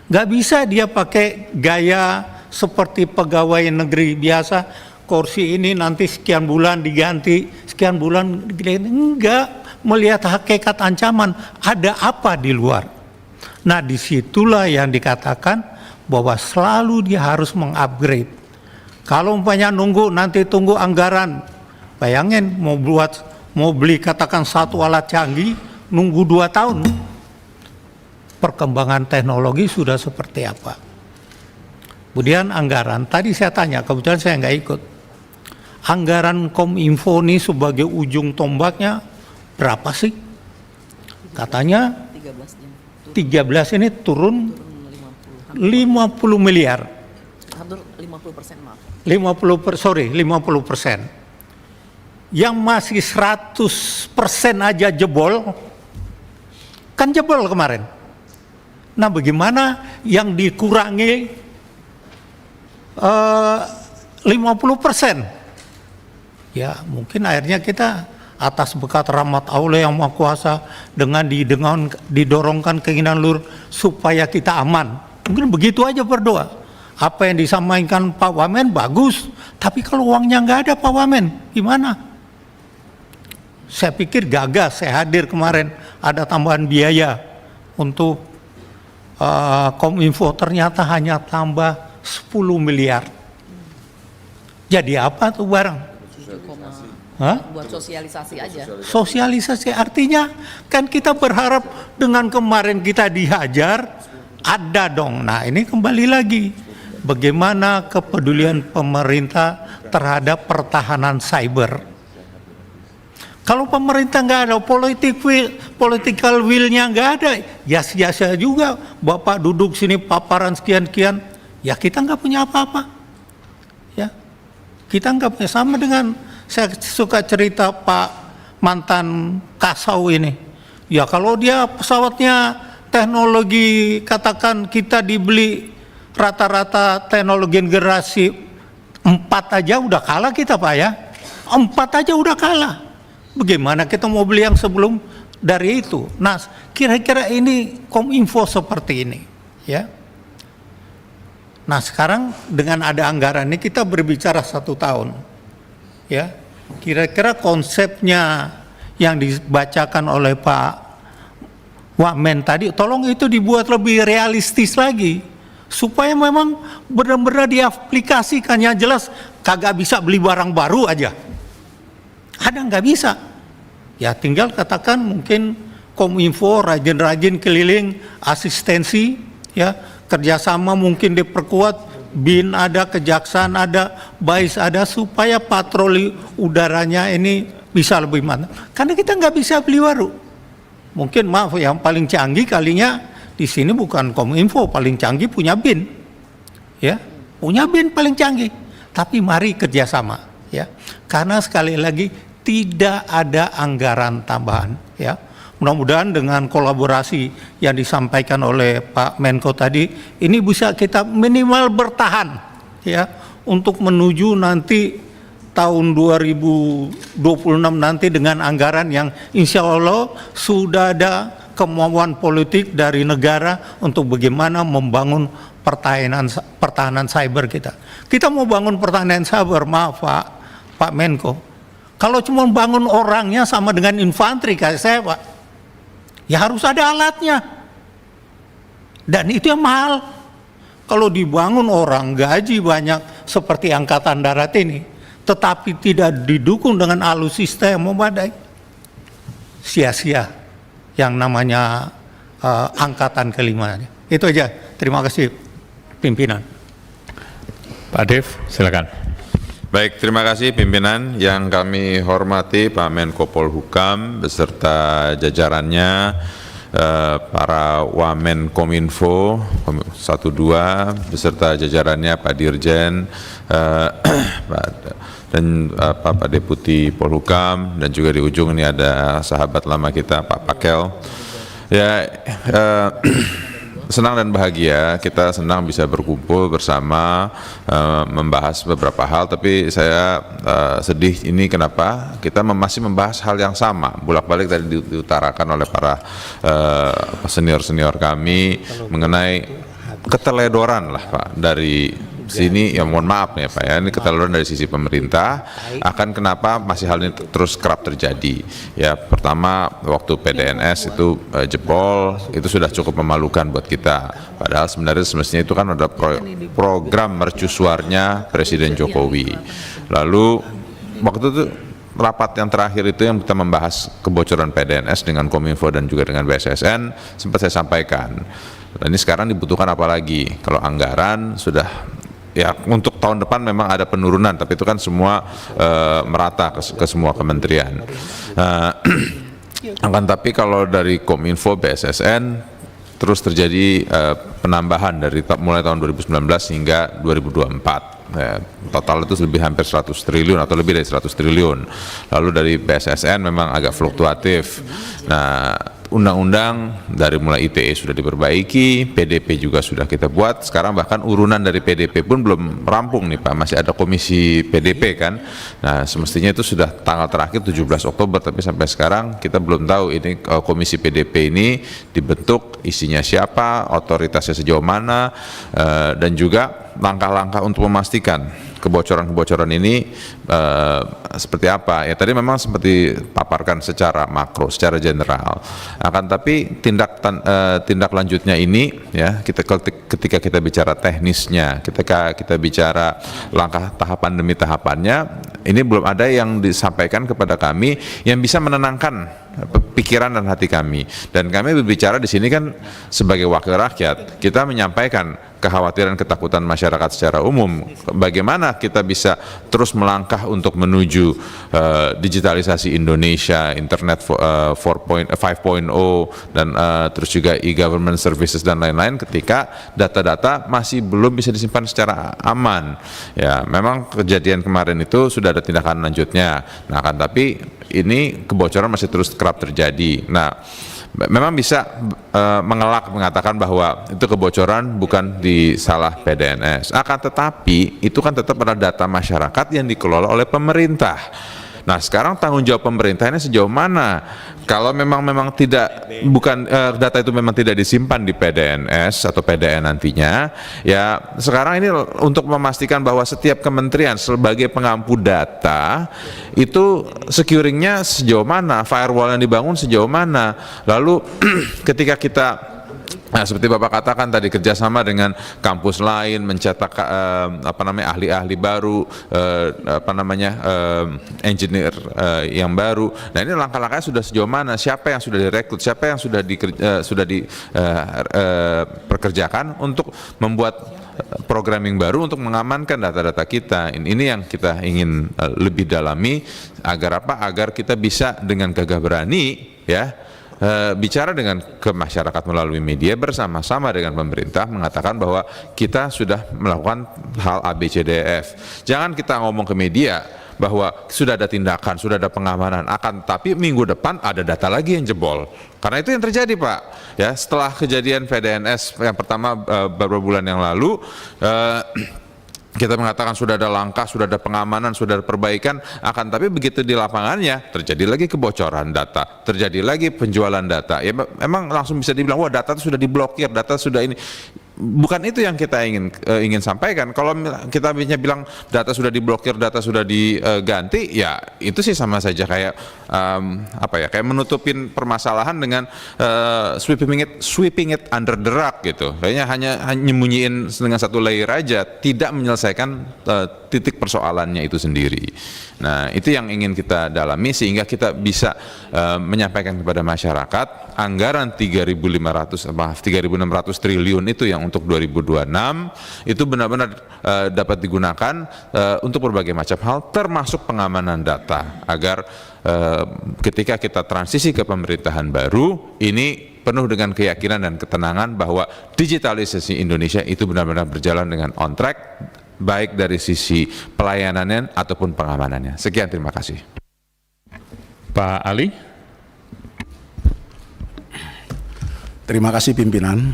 Gak bisa dia pakai gaya seperti pegawai negeri biasa, kursi ini nanti sekian bulan diganti, sekian bulan diganti. Enggak, melihat hakikat ancaman, ada apa di luar. Nah, disitulah yang dikatakan bahwa selalu dia harus mengupgrade. Kalau umpamanya nunggu, nanti tunggu anggaran, bayangin mau beli katakan satu alat canggih, nunggu 2 tahun. Perkembangan teknologi sudah seperti apa. Kemudian anggaran, tadi saya tanya, kebetulan saya nggak ikut. Anggaran Kominfo ini sebagai ujung tombaknya berapa sih? Katanya 13 ini turun 50 miliar. Hampir 50%, maaf. 50%. Yang masih 100% aja jebol, kan jebol kemarin. Nah, bagaimana yang dikurangi 50%? Ya, mungkin akhirnya kita atas berkat rahmat Allah yang Maha Kuasa dengan didorongkan keinginan luhur supaya kita aman. Mungkin begitu aja berdoa. Apa yang disampaikan Pak Wamen bagus, tapi kalau uangnya nggak ada Pak Wamen, gimana? Saya pikir gagas, saya hadir kemarin, ada tambahan biaya untuk Kominfo, ternyata hanya tambah 10 miliar. Jadi apa tuh barang? Hah? Buat sosialisasi aja. Sosialisasi artinya kan kita berharap dengan kemarin kita dihajar, ada dong. Nah, ini kembali lagi. Bagaimana kepedulian pemerintah terhadap pertahanan cyber. Kalau pemerintah nggak ada political will-nya nggak ada, ya sia-sia juga Bapak duduk sini paparan sekian-sekian, ya kita nggak punya apa-apa. Ya, kita nggak punya, sama dengan saya suka cerita Pak mantan Kasau ini. Ya kalau dia pesawatnya teknologi, katakan kita dibeli rata-rata teknologi generasi 4 aja udah kalah kita Pak ya. 4 aja udah kalah. Bagaimana kita mau beli yang sebelum dari itu? Nah, kira-kira ini Kominfo seperti ini, ya. Nah, sekarang dengan ada anggaran ini kita berbicara 1 tahun, ya. Kira-kira konsepnya yang dibacakan oleh Pak Wamen tadi, tolong itu dibuat lebih realistis lagi, supaya memang benar-benar diaplikasikan. Yang jelas kagak bisa beli barang baru aja. Ada nggak bisa, ya tinggal katakan mungkin Kominfo rajin-rajin keliling asistensi, ya kerjasama mungkin diperkuat, BIN ada, Kejaksaan ada, BAIS ada, supaya patroli udaranya ini bisa lebih mantap. Karena kita nggak bisa beli baru. Mungkin maaf yang paling canggih kalinya di sini bukan Kominfo, paling canggih punya BIN, ya punya BIN paling canggih. Tapi mari kerjasama, ya karena sekali lagi tidak ada anggaran tambahan, ya. Mudah-mudahan dengan kolaborasi yang disampaikan oleh Pak Menko tadi, ini bisa kita minimal bertahan, ya, untuk menuju nanti tahun 2026 nanti dengan anggaran yang insya Allah sudah ada kemauan politik dari negara untuk bagaimana membangun pertahanan cyber kita. Kita mau bangun pertahanan cyber, maaf Pak Menko. Kalau cuma bangun orangnya sama dengan infanteri kayak saya Pak, ya harus ada alatnya. Dan itu yang mahal. Kalau dibangun orang, gaji banyak seperti Angkatan Darat ini, tetapi tidak didukung dengan alutsista yang memadai, sia-sia yang namanya Angkatan kelima. Itu aja. Terima kasih pimpinan. Pak Dev, silakan. Baik, terima kasih pimpinan. Yang kami hormati Pak Menko Polhukam beserta jajarannya, para Wamen Kominfo 12 beserta jajarannya Pak Dirjen, dan Pak Deputi Polhukam, dan juga di ujung ini ada sahabat lama kita Pak Pakel. Ya, senang dan bahagia, kita senang bisa berkumpul bersama membahas beberapa hal, tapi saya sedih ini kenapa kita masih membahas hal yang sama, bolak-balik tadi diutarakan oleh para senior-senior kami mengenai keteledoran lah Pak dari sini, ya mohon maaf ya Pak ya, ini keteledoran dari sisi pemerintah. Akan kenapa masih hal ini terus kerap terjadi? Ya pertama, waktu PDNS itu jebol, itu sudah cukup memalukan buat kita. Padahal sebenarnya semestinya itu kan ada program mercusuarnya Presiden Jokowi. Lalu waktu itu rapat yang terakhir itu yang kita membahas kebocoran PDNS dengan Kominfo dan juga dengan BSSN, sempat saya sampaikan. Dan ini sekarang dibutuhkan apa lagi? Kalau anggaran sudah, ya untuk tahun depan memang ada penurunan, tapi itu kan semua merata ke semua kementerian. Akan tapi kalau dari Kominfo, BSSN terus terjadi penambahan dari mulai tahun 2019 hingga 2024. Total itu lebih hampir 100 triliun atau lebih dari 100 triliun. Lalu dari BSSN memang agak fluktuatif. Nah, undang-undang dari mulai ITE sudah diperbaiki, PDP juga sudah kita buat, sekarang bahkan urunan dari PDP pun belum rampung nih Pak, masih ada komisi PDP kan. Nah semestinya itu sudah tanggal terakhir 17 Oktober, tapi sampai sekarang kita belum tahu ini komisi PDP ini dibentuk, isinya siapa, otoritasnya sejauh mana, dan juga langkah-langkah untuk memastikan kebocoran-kebocoran ini seperti apa. Ya tadi memang seperti paparkan secara makro, secara general. Akan tapi tindak lanjutnya ini ya, ketika kita bicara teknisnya, ketika kita bicara langkah tahapan demi tahapannya, ini belum ada yang disampaikan kepada kami yang bisa menenangkan pikiran dan hati kami. Dan kami berbicara di sini kan sebagai wakil rakyat, kita menyampaikan kekhawatiran, ketakutan masyarakat secara umum. Bagaimana kita bisa terus melangkah untuk menuju digitalisasi Indonesia, internet 5.0 dan terus juga e-government services dan lain-lain, ketika data-data masih belum bisa disimpan secara aman. Ya, memang kejadian kemarin itu sudah ada tindakan lanjutnya. Nah, kan tapi ini kebocoran masih terus kerap terjadi. Nah, memang bisa mengelak mengatakan bahwa itu kebocoran bukan di salah PDNS. Akan tetapi itu kan tetap adalah data masyarakat yang dikelola oleh pemerintah. Nah, sekarang tanggung jawab pemerintah ini sejauh mana? Kalau memang data itu memang tidak disimpan di PDNS atau PDN nantinya, ya sekarang ini untuk memastikan bahwa setiap kementerian sebagai pengampu data itu securingnya sejauh mana, firewall yang dibangun sejauh mana. Lalu ketika kita seperti Bapak katakan tadi, kerjasama dengan kampus lain, mencetak ahli-ahli baru, engineer yang baru. Nah, ini langkah-langkahnya sudah sejauh mana? Siapa yang sudah direkrut? Siapa yang sudah diperkerjakan untuk membuat programming baru untuk mengamankan data-data kita? Ini yang kita ingin lebih dalami agar apa? Agar kita bisa dengan gagah berani, ya, bicara dengan ke masyarakat melalui media bersama-sama dengan pemerintah mengatakan bahwa kita sudah melakukan hal A, B, C, D, E, F. Jangan kita ngomong ke media bahwa sudah ada tindakan, sudah ada pengamanan, tapi minggu depan ada data lagi yang jebol. Karena itu yang terjadi, Pak. Ya, setelah kejadian PDNS yang pertama beberapa bulan yang lalu, kita mengatakan sudah ada langkah, sudah ada pengamanan, sudah ada perbaikan, tapi begitu di lapangannya terjadi lagi kebocoran data, terjadi lagi penjualan data. Ya memang langsung bisa dibilang, wah, data itu sudah diblokir, data sudah ini. Bukan itu yang kita ingin sampaikan. Kalau kita bilang data sudah diblokir, data sudah diganti, ya itu sih sama saja kayak kayak menutupin permasalahan dengan sweeping it under the rug gitu. Kayaknya hanya nyembunyiin dengan satu layer aja, tidak menyelesaikan titik persoalannya itu sendiri. Nah, itu yang ingin kita dalami sehingga kita bisa menyampaikan kepada masyarakat anggaran 3.600 triliun itu yang untuk 2026 itu benar-benar dapat digunakan untuk berbagai macam hal, termasuk pengamanan data, agar ketika kita transisi ke pemerintahan baru ini penuh dengan keyakinan dan ketenangan bahwa digitalisasi Indonesia itu benar-benar berjalan dengan on track, baik dari sisi pelayanannya ataupun pengamanannya. Sekian, terima kasih. Pak Ali. Terima kasih pimpinan.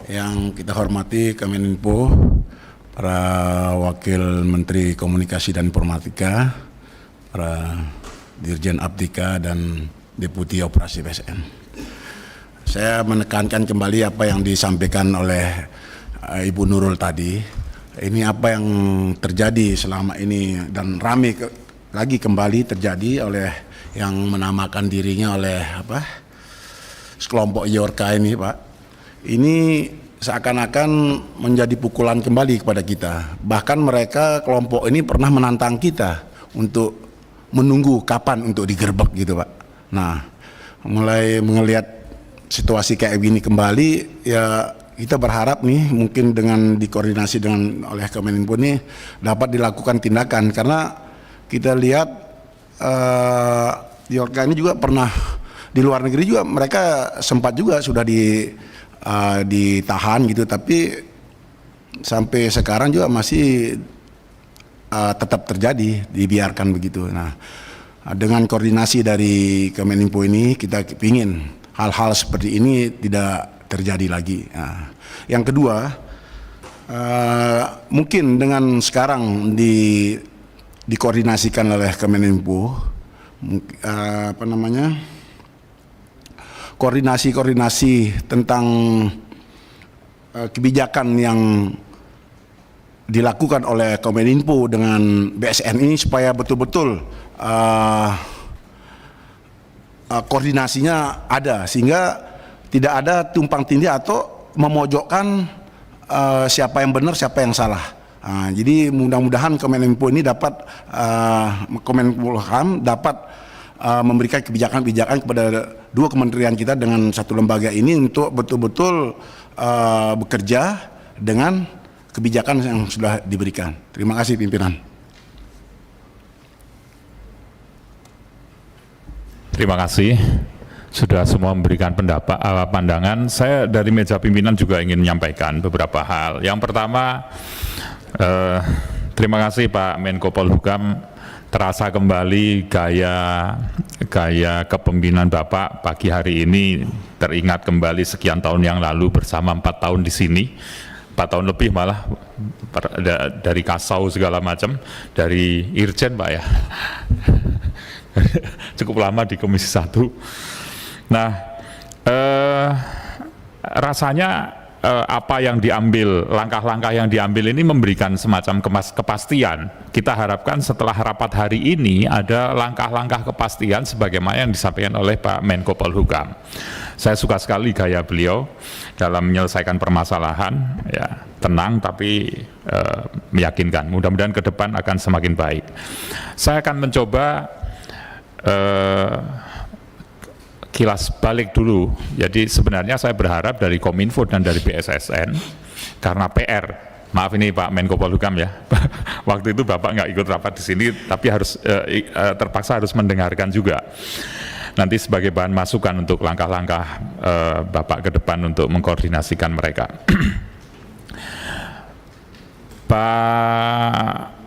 Yang kita hormati Kemeninfo, para Wakil Menteri Komunikasi dan Informatika, para Dirjen Aptika dan Deputi Operasi BSN. Saya menekankan kembali apa yang disampaikan oleh Ibu Nurul tadi. Ini apa yang terjadi selama ini dan ramai lagi kembali terjadi oleh yang menamakan dirinya oleh sekelompok Yorka ini, Pak. Ini seakan-akan menjadi pukulan kembali kepada kita. Bahkan mereka kelompok ini pernah menantang kita untuk menunggu kapan untuk digerebek gitu, Pak. Nah, mulai melihat situasi kayak gini kembali, ya kita berharap nih mungkin dengan dikoordinasi dengan oleh Kemeninfo ini dapat dilakukan tindakan, karena kita lihat Yorka ini juga pernah di luar negeri juga, mereka sempat juga sudah ditahan gitu, tapi sampai sekarang juga masih tetap terjadi, dibiarkan begitu. Nah, dengan koordinasi dari Kemeninfo ini kita ingin hal-hal seperti ini tidak terjadi lagi. Nah, yang kedua, mungkin dengan sekarang dikoordinasikan oleh Kemeninfo, koordinasi tentang kebijakan yang dilakukan oleh Kemeninfo dengan BSN ini supaya betul-betul koordinasinya ada, sehingga tidak ada tumpang tindih atau memojokkan siapa yang benar siapa yang salah. Jadi mudah-mudahan Kemeninfo ini dapat Kemenkumham dapat memberikan kebijakan-kebijakan kepada dua kementerian kita dengan satu lembaga ini untuk betul-betul bekerja dengan kebijakan yang sudah diberikan. Terima kasih pimpinan. Terima kasih. Sudah semua memberikan pandangan. Saya dari meja pimpinan juga ingin menyampaikan beberapa hal. Yang pertama, terima kasih Pak Menko Polhukam terasa kembali gaya kepemimpinan Bapak pagi hari ini, teringat kembali sekian tahun yang lalu bersama 4 tahun di sini, 4 tahun lebih malah, dari Kasau segala macam, dari Irjen Pak ya, cukup lama di Komisi 1. Nah, rasanya apa yang diambil, langkah-langkah yang diambil ini memberikan semacam kepastian. Kita harapkan setelah rapat hari ini ada langkah-langkah kepastian sebagaimana yang disampaikan oleh Pak Menko Polhukam. Saya suka sekali gaya beliau dalam menyelesaikan permasalahan, ya, tenang tapi meyakinkan. Mudah-mudahan ke depan akan semakin baik. Saya akan mencoba kilas balik dulu. Jadi sebenarnya saya berharap dari Kominfo dan dari BSSN, karena PR, maaf ini Pak Menko Polhukam ya, waktu itu Bapak nggak ikut rapat di sini, tapi harus terpaksa harus mendengarkan juga. Nanti sebagai bahan masukan untuk langkah-langkah Bapak ke depan untuk mengkoordinasikan mereka. Pak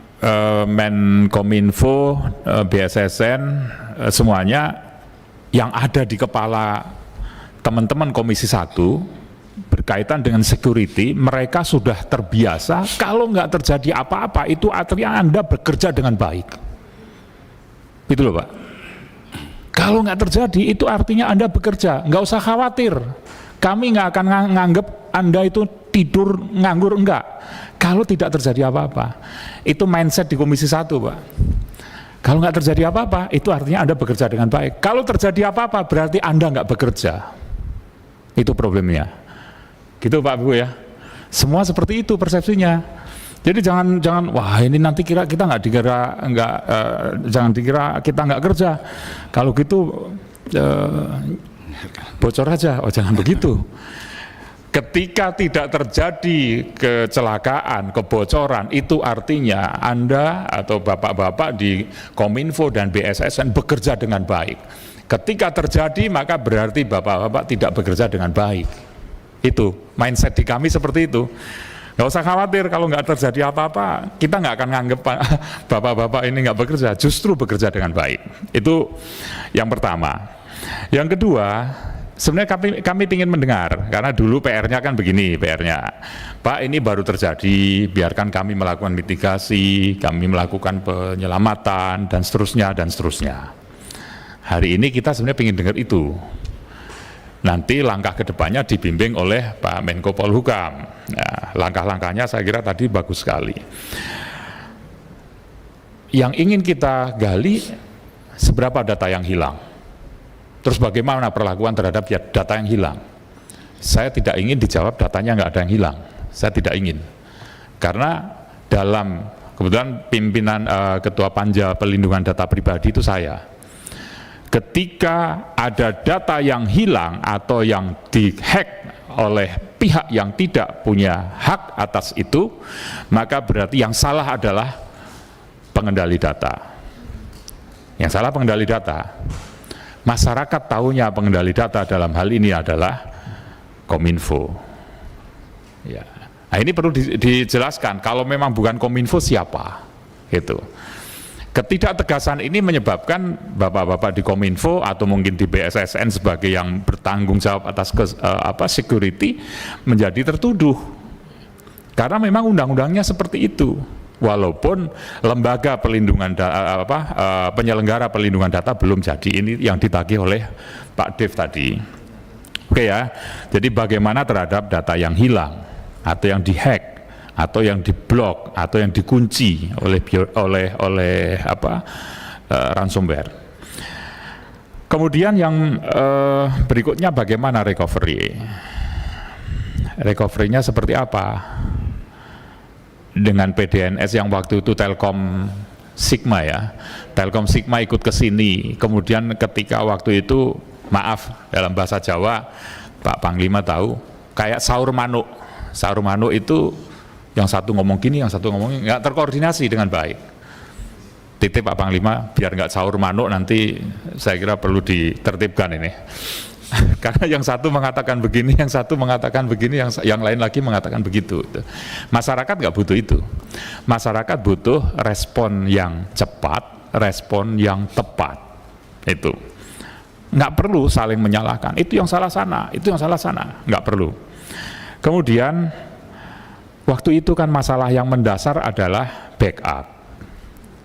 Menkominfo, BSSN, semuanya yang ada di kepala teman-teman Komisi 1 berkaitan dengan security, mereka sudah terbiasa kalau nggak terjadi apa-apa itu artinya Anda bekerja dengan baik. Gitu loh Pak. Kalau nggak terjadi itu artinya Anda bekerja, nggak usah khawatir. Kami nggak akan nganggep Anda itu tidur nganggur, enggak. Kalau tidak terjadi apa-apa, itu mindset di Komisi 1 Pak. Kalau nggak terjadi apa-apa, itu artinya Anda bekerja dengan baik. Kalau terjadi apa-apa, berarti Anda nggak bekerja. Itu problemnya. Gitu Pak Bu ya. Semua seperti itu persepsinya. Jadi jangan wah ini nanti kita nggak dikira jangan dikira kita nggak kerja. Kalau gitu bocor aja. Oh jangan begitu. Ketika tidak terjadi kecelakaan, kebocoran, itu artinya Anda atau bapak-bapak di Kominfo dan BSSN bekerja dengan baik. Ketika terjadi, maka berarti bapak-bapak tidak bekerja dengan baik. Itu, mindset di kami seperti itu. Nggak usah khawatir kalau nggak terjadi apa-apa, kita nggak akan nganggep bapak-bapak ini nggak bekerja, justru bekerja dengan baik. Itu yang pertama. Yang kedua, sebenarnya kami ingin mendengar, karena dulu PR-nya kan begini, PR-nya, Pak ini baru terjadi, biarkan kami melakukan mitigasi, kami melakukan penyelamatan, dan seterusnya, dan seterusnya. Hari ini kita sebenarnya ingin dengar itu. Nanti langkah kedepannya dibimbing oleh Pak Menko Polhukam. Nah, langkah-langkahnya saya kira tadi bagus sekali. Yang ingin kita gali, seberapa data yang hilang. Terus bagaimana perlakuan terhadap data yang hilang? Saya tidak ingin dijawab datanya nggak ada yang hilang. Saya tidak ingin. Karena dalam, kebetulan pimpinan Ketua Panja Pelindungan Data Pribadi itu saya. Ketika ada data yang hilang atau yang dihack oleh pihak yang tidak punya hak atas itu, maka berarti yang salah adalah pengendali data. Yang salah pengendali data. Masyarakat tahunya pengendali data dalam hal ini adalah Kominfo. Ya. Nah ini perlu dijelaskan, kalau memang bukan Kominfo siapa? Gitu. Ketidaktegasan ini menyebabkan bapak-bapak di Kominfo atau mungkin di BSSN sebagai yang bertanggung jawab atas security menjadi tertuduh. Karena memang undang-undangnya seperti itu. Walaupun lembaga pelindungan penyelenggara pelindungan data belum jadi, ini yang ditagih oleh Pak Dev tadi. Oke ya. Jadi bagaimana terhadap data yang hilang atau yang dihack atau yang diblok atau yang dikunci oleh ransomware. Kemudian yang berikutnya bagaimana recovery? Recovery-nya seperti apa? Dengan PDNS yang waktu itu Telkom Sigma ya, Telkom Sigma ikut ke sini, kemudian ketika waktu itu, maaf dalam bahasa Jawa, Pak Panglima tahu, kayak sahur manuk itu yang satu ngomong gini, yang satu ngomong gini, nggak terkoordinasi dengan baik. Titip Pak Panglima, biar nggak sahur manuk nanti saya kira perlu ditertibkan ini. Karena yang satu mengatakan begini, yang satu mengatakan begini, yang lain lagi mengatakan begitu. Masyarakat nggak butuh itu. Masyarakat butuh respon yang cepat, respon yang tepat. Itu nggak perlu saling menyalahkan, itu yang salah sana, itu yang salah sana, nggak perlu. Kemudian waktu itu kan masalah yang mendasar adalah backup,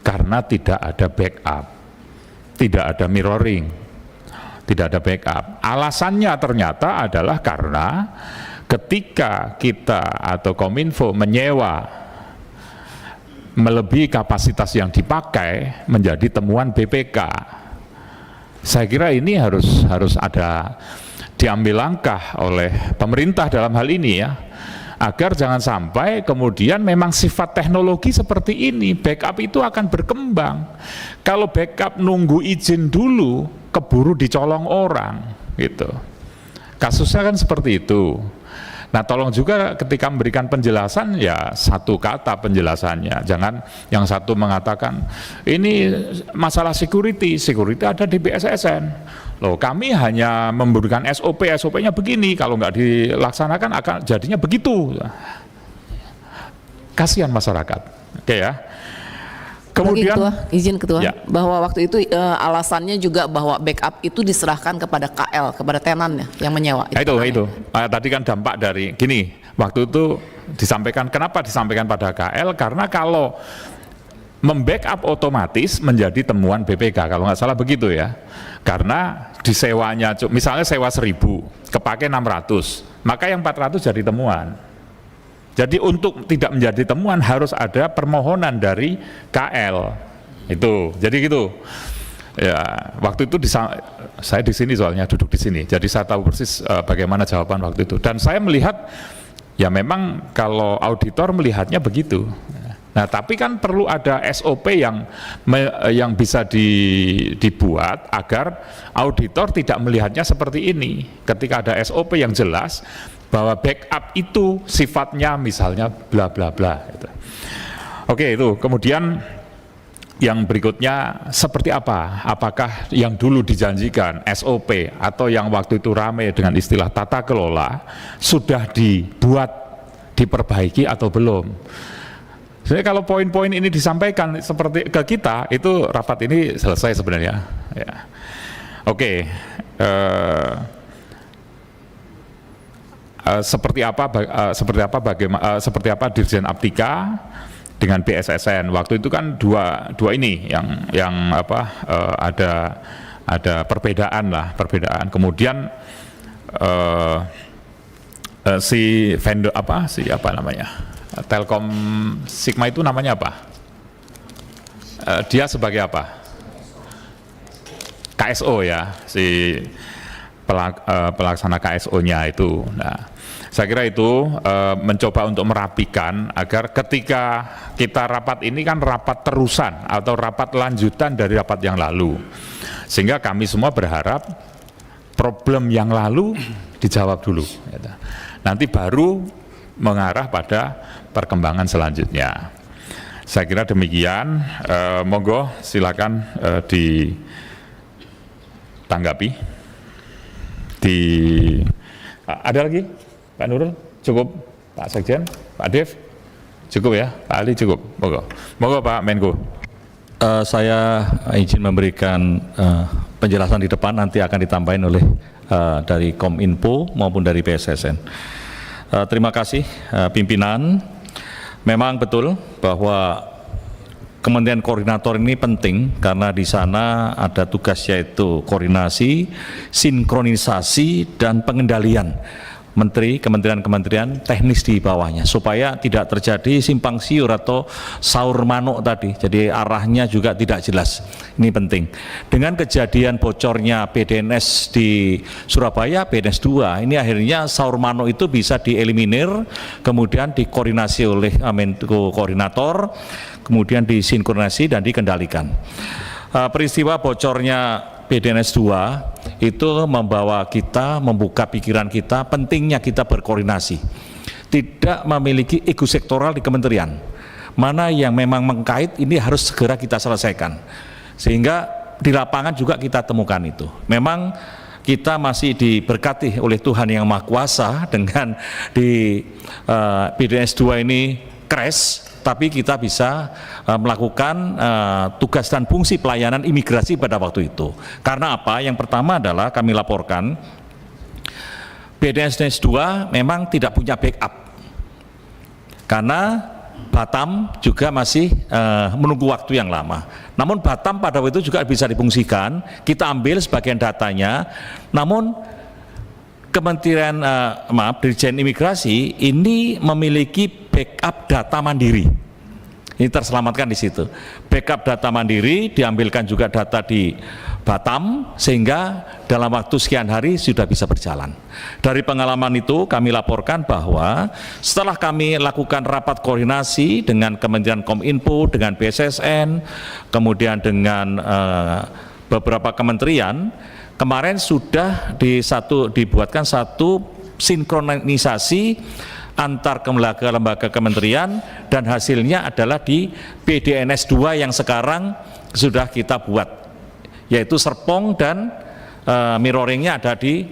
karena tidak ada backup, tidak ada mirroring, tidak ada backup. Alasannya ternyata adalah karena ketika kita atau Kominfo menyewa melebihi kapasitas yang dipakai menjadi temuan BPK. Saya kira ini harus ada diambil langkah oleh pemerintah dalam hal ini ya, agar jangan sampai kemudian memang sifat teknologi seperti ini, backup itu akan berkembang. Kalau backup nunggu izin dulu, keburu dicolong orang, gitu. Kasusnya kan seperti itu. Nah, tolong juga ketika memberikan penjelasan ya satu kata penjelasannya. Jangan yang satu mengatakan ini masalah security ada di BSSN. Loh, kami hanya memberikan SOP-nya begini, kalau nggak dilaksanakan akan jadinya begitu. Kasihan masyarakat. Oke ya. Kemudian izin ketua, ya, bahwa waktu itu alasannya juga bahwa backup itu diserahkan kepada KL, kepada tenannya yang menyewa. Itu. Tadi kan dampak dari gini, waktu itu disampaikan, kenapa disampaikan pada KL? Karena kalau membackup otomatis menjadi temuan BPK, kalau nggak salah begitu ya. Karena disewanya, misalnya sewa 1.000, kepake 600, maka yang 400 jadi temuan. Jadi untuk tidak menjadi temuan harus ada permohonan dari KL. Itu. Jadi gitu. Ya, waktu itu saya di sini soalnya duduk di sini. Jadi saya tahu persis bagaimana jawaban waktu itu. Dan saya melihat ya memang kalau auditor melihatnya begitu. Nah, tapi kan perlu ada SOP yang bisa dibuat agar auditor tidak melihatnya seperti ini. Ketika ada SOP yang jelas bahwa backup itu sifatnya misalnya bla bla bla gitu. Oke, itu. Kemudian yang berikutnya seperti apa? Apakah yang dulu dijanjikan SOP atau yang waktu itu ramai dengan istilah tata kelola sudah dibuat, diperbaiki atau belum? Jadi kalau poin-poin ini disampaikan seperti ke kita, itu rapat ini selesai sebenarnya. Ya. Oke. Seperti apa Dirjen Aptika dengan BSSN waktu itu kan dua ini yang ada perbedaan. Kemudian si vendor siapa namanya, Telkom Sigma itu namanya apa, dia sebagai apa, KSO ya, si pelaksana KSO-nya itu. Nah, saya kira itu mencoba untuk merapikan agar ketika kita rapat ini kan rapat terusan atau rapat lanjutan dari rapat yang lalu, sehingga kami semua berharap problem yang lalu dijawab dulu, nanti baru mengarah pada perkembangan selanjutnya. Saya kira demikian. Monggo silakan ditanggapi. Ada lagi Pak Nurul? Cukup? Pak Sekjen? Pak Dev? Cukup ya? Pak Ali cukup? Monggo Pak Menko. Saya izin memberikan penjelasan di depan, nanti akan ditambahin oleh dari Kominfo maupun dari BSSN. Terima kasih pimpinan. Memang betul bahwa Kementerian Koordinator ini penting karena di sana ada tugas yaitu koordinasi, sinkronisasi, dan pengendalian kementerian-kementerian teknis di bawahnya supaya tidak terjadi simpang siur atau saur manuk tadi, jadi arahnya juga tidak jelas. Ini penting. Dengan kejadian bocornya BDNS di Surabaya, BDNS 2, ini akhirnya saur manuk itu bisa dieliminir, kemudian dikoordinasi oleh Menko Koordinator, kemudian disinkronasi dan dikendalikan. Peristiwa bocornya BDNS 2 itu membawa kita, membuka pikiran kita, pentingnya kita berkoordinasi, tidak memiliki ego sektoral di kementerian. Mana yang memang mengkait ini harus segera kita selesaikan, sehingga di lapangan juga kita temukan itu. Memang kita masih diberkati oleh Tuhan Yang Maha Kuasa dengan di BDNS 2 ini crash, tapi kita bisa melakukan tugas dan fungsi pelayanan imigrasi pada waktu itu. Karena apa? Yang pertama adalah kami laporkan BDNS 2 memang tidak punya backup, karena Batam juga masih menunggu waktu yang lama. Namun Batam pada waktu itu juga bisa difungsikan, kita ambil sebagian datanya, namun Kementerian Dirjen Imigrasi ini memiliki backup data mandiri. Ini terselamatkan di situ. Backup data mandiri, diambilkan juga data di Batam, sehingga dalam waktu sekian hari sudah bisa berjalan. Dari pengalaman itu kami laporkan bahwa setelah kami lakukan rapat koordinasi dengan Kementerian Kominfo, dengan BSSN, kemudian dengan beberapa kementerian, kemarin sudah dibuatkan satu sinkronisasi antar lembaga kementerian, dan hasilnya adalah di BDNS 2 yang sekarang sudah kita buat, yaitu Serpong dan mirroringnya ada di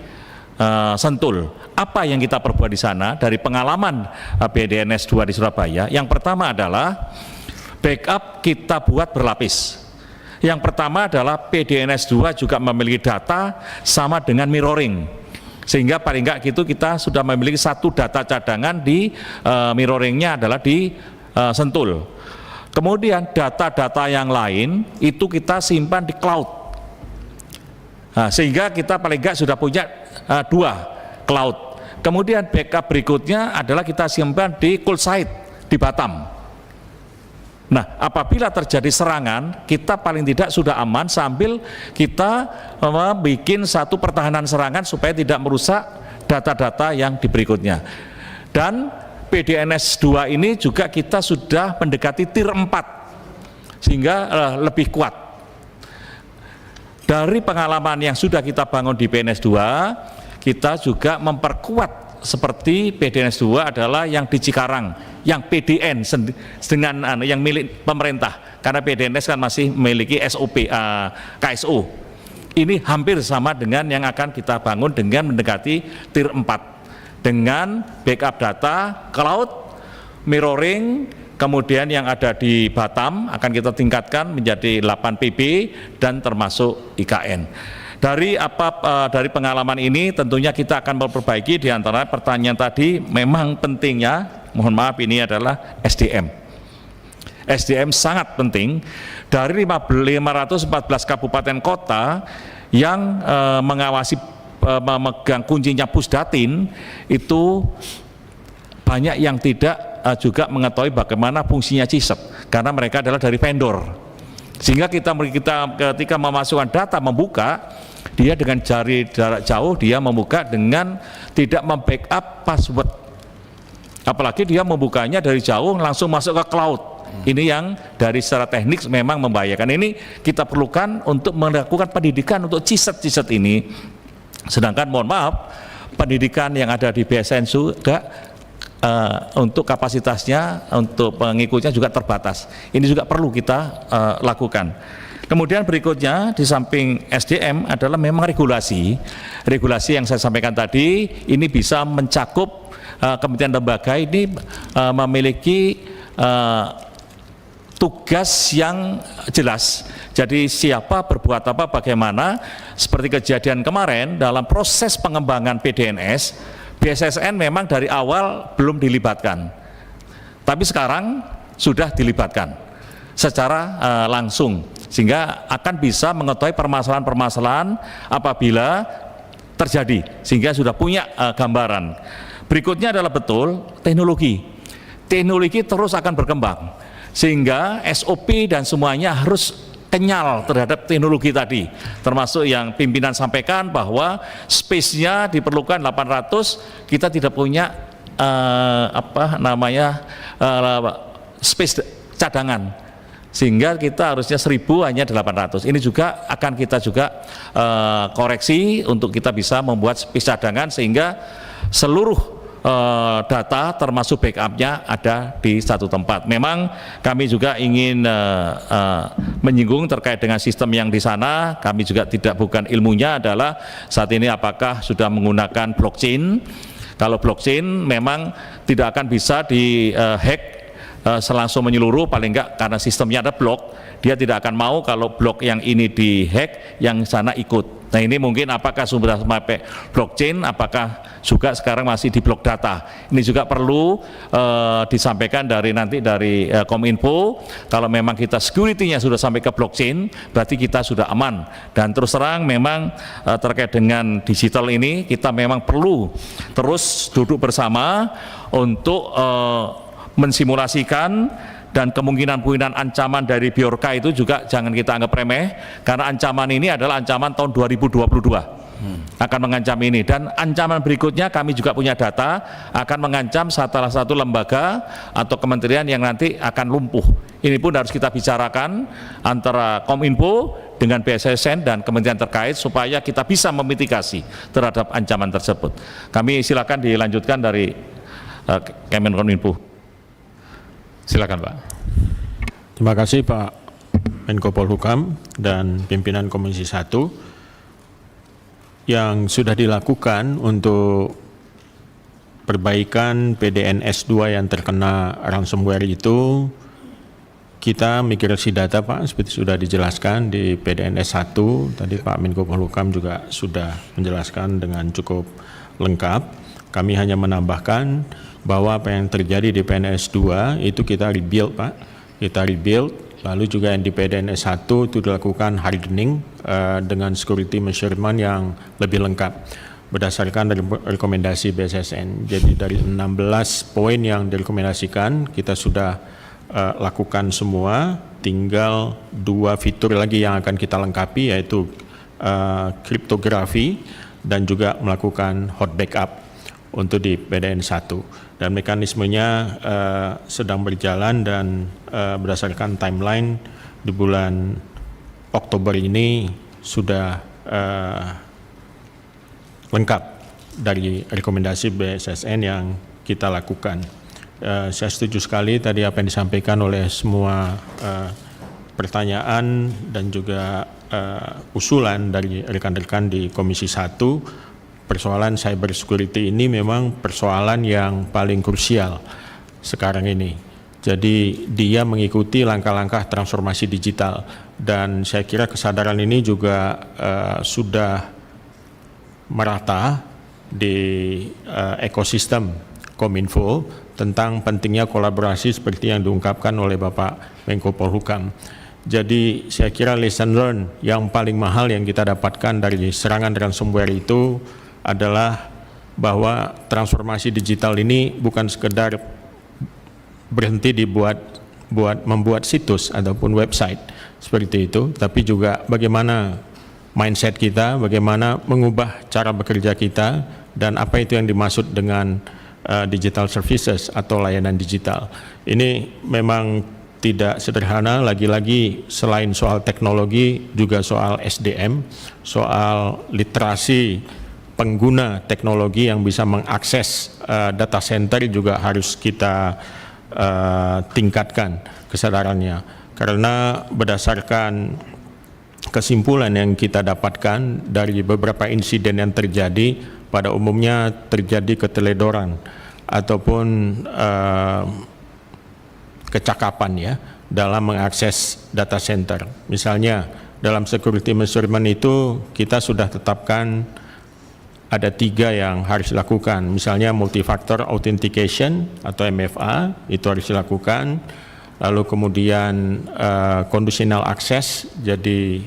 Sentul. Apa yang kita perbuat di sana dari pengalaman BDNS 2 di Surabaya? Yang pertama adalah backup kita buat berlapis. Yang pertama adalah BDNS 2 juga memiliki data sama dengan mirroring, sehingga paling enggak gitu kita sudah memiliki satu data cadangan di mirroringnya adalah di Sentul. Kemudian data-data yang lain itu kita simpan di cloud. Nah, sehingga kita paling enggak sudah punya 2 cloud. Kemudian backup berikutnya adalah kita simpan di cold site di Batam. Nah, apabila terjadi serangan, kita paling tidak sudah aman sambil kita bikin satu pertahanan serangan supaya tidak merusak data-data yang di berikutnya. Dan BDNS 2 ini juga kita sudah mendekati tier 4, sehingga lebih kuat. Dari pengalaman yang sudah kita bangun di BDNS 2, kita juga memperkuat seperti BDNS 2 adalah yang di Cikarang, yang PDN dengan yang milik pemerintah, karena BDNS kan masih memiliki SOP KSO. Ini hampir sama dengan yang akan kita bangun dengan mendekati tier 4 dengan backup data, cloud, mirroring, kemudian yang ada di Batam akan kita tingkatkan menjadi 8 PB dan termasuk IKN. Dari pengalaman ini tentunya kita akan memperbaiki. Di antara pertanyaan tadi memang pentingnya, mohon maaf, ini adalah SDM. SDM sangat penting. Dari 514 kabupaten kota yang mengawasi memegang kuncinya Pusdatin, itu banyak yang tidak juga mengetahui bagaimana fungsinya CISEP, karena mereka adalah dari vendor. Sehingga kita ketika memasukkan data, membuka, dia dengan jari jarak jauh dia membuka dengan tidak membackup password, apalagi dia membukanya dari jauh langsung masuk ke cloud. Ini yang dari secara teknik memang membahayakan. Ini kita perlukan untuk melakukan pendidikan untuk CISET ini. Sedangkan mohon maaf, pendidikan yang ada di BSN juga untuk kapasitasnya, untuk pengikutnya juga terbatas. Ini juga perlu kita lakukan. Kemudian berikutnya di samping SDM adalah memang regulasi. Regulasi yang saya sampaikan tadi ini bisa mencakup kementerian lembaga ini memiliki tugas yang jelas. Jadi siapa berbuat apa, bagaimana. Seperti kejadian kemarin dalam proses pengembangan PDNS, BSSN memang dari awal belum dilibatkan, tapi sekarang sudah dilibatkan secara langsung, sehingga akan bisa mengetahui permasalahan-permasalahan apabila terjadi, sehingga sudah punya gambaran. Berikutnya adalah betul teknologi terus akan berkembang, sehingga SOP dan semuanya harus kenyal terhadap teknologi tadi, termasuk yang pimpinan sampaikan bahwa space-nya diperlukan 800, kita tidak punya space cadangan, sehingga kita harusnya 1000 hanya 800. Ini juga akan kita juga koreksi untuk kita bisa membuat space cadangan, sehingga seluruh data termasuk backupnya ada di satu tempat. Memang kami juga ingin menyinggung terkait dengan sistem yang di sana. Kami juga bukan ilmunya adalah saat ini apakah sudah menggunakan blockchain. Kalau blockchain memang tidak akan bisa dihack selangsung menyeluruh, paling enggak karena sistemnya ada blok, dia tidak akan mau kalau blok yang ini dihack, yang sana ikut. Nah ini mungkin apakah sumber data pakai blockchain, apakah juga sekarang masih di blok data. Ini juga perlu disampaikan nanti dari Kominfo, kalau memang kita security-nya sudah sampai ke blockchain, berarti kita sudah aman. Dan terus terang memang terkait dengan digital ini, kita memang perlu terus duduk bersama untuk mensimulasikan, dan kemungkinan ancaman dari Bjorka itu juga jangan kita anggap remeh, karena ancaman ini adalah ancaman tahun 2022 akan mengancam ini, dan ancaman berikutnya kami juga punya data akan mengancam salah satu lembaga atau kementerian yang nanti akan lumpuh. Ini pun harus kita bicarakan antara Kominfo dengan BSSN dan kementerian terkait supaya kita bisa memitigasi terhadap ancaman tersebut. Kami silakan dilanjutkan dari Kemenkominfo. Silakan Pak. Terima kasih Pak Menko Polhukam dan pimpinan Komisi 1. Yang sudah dilakukan untuk perbaikan PDNS 2 yang terkena ransomware itu, kita migrasi data Pak, seperti sudah dijelaskan di PDNS 1, tadi Pak Menko Polhukam juga sudah menjelaskan dengan cukup lengkap. Kami hanya menambahkan bahwa apa yang terjadi di PDNS 2 itu kita rebuild Pak, kita rebuild, lalu juga yang di PDNS 1 itu dilakukan hardening dengan security measurement yang lebih lengkap berdasarkan dari rekomendasi BSSN. Jadi dari 16 poin yang direkomendasikan kita sudah lakukan semua, tinggal 2 fitur lagi yang akan kita lengkapi, yaitu kriptografi dan juga melakukan hot backup untuk di PDN 1. Dan mekanismenya sedang berjalan, dan berdasarkan timeline di bulan Oktober ini sudah lengkap dari rekomendasi BSSN yang kita lakukan. Saya setuju sekali tadi apa yang disampaikan oleh semua pertanyaan dan juga usulan dari rekan-rekan di Komisi 1. Persoalan cyber security ini memang persoalan yang paling krusial sekarang ini. Jadi dia mengikuti langkah-langkah transformasi digital, dan saya kira kesadaran ini juga sudah merata di ekosistem Kominfo tentang pentingnya kolaborasi seperti yang diungkapkan oleh Bapak Menko Polhukam. Jadi saya kira lesson learned yang paling mahal yang kita dapatkan dari serangan ransomware itu adalah bahwa transformasi digital ini bukan sekedar berhenti membuat situs ataupun website seperti itu, tapi juga bagaimana mindset kita, bagaimana mengubah cara bekerja kita, dan apa itu yang dimaksud dengan digital services atau layanan digital. Ini memang tidak sederhana, lagi-lagi selain soal teknologi juga soal SDM, soal literasi pengguna teknologi yang bisa mengakses data center juga harus kita tingkatkan kesadarannya. Karena berdasarkan kesimpulan yang kita dapatkan dari beberapa insiden yang terjadi, pada umumnya terjadi keteledoran ataupun kecakapan ya dalam mengakses data center. Misalnya dalam security measurement itu kita sudah tetapkan ada 3 yang harus dilakukan, misalnya multifactor authentication atau MFA itu harus dilakukan, lalu kemudian conditional access, jadi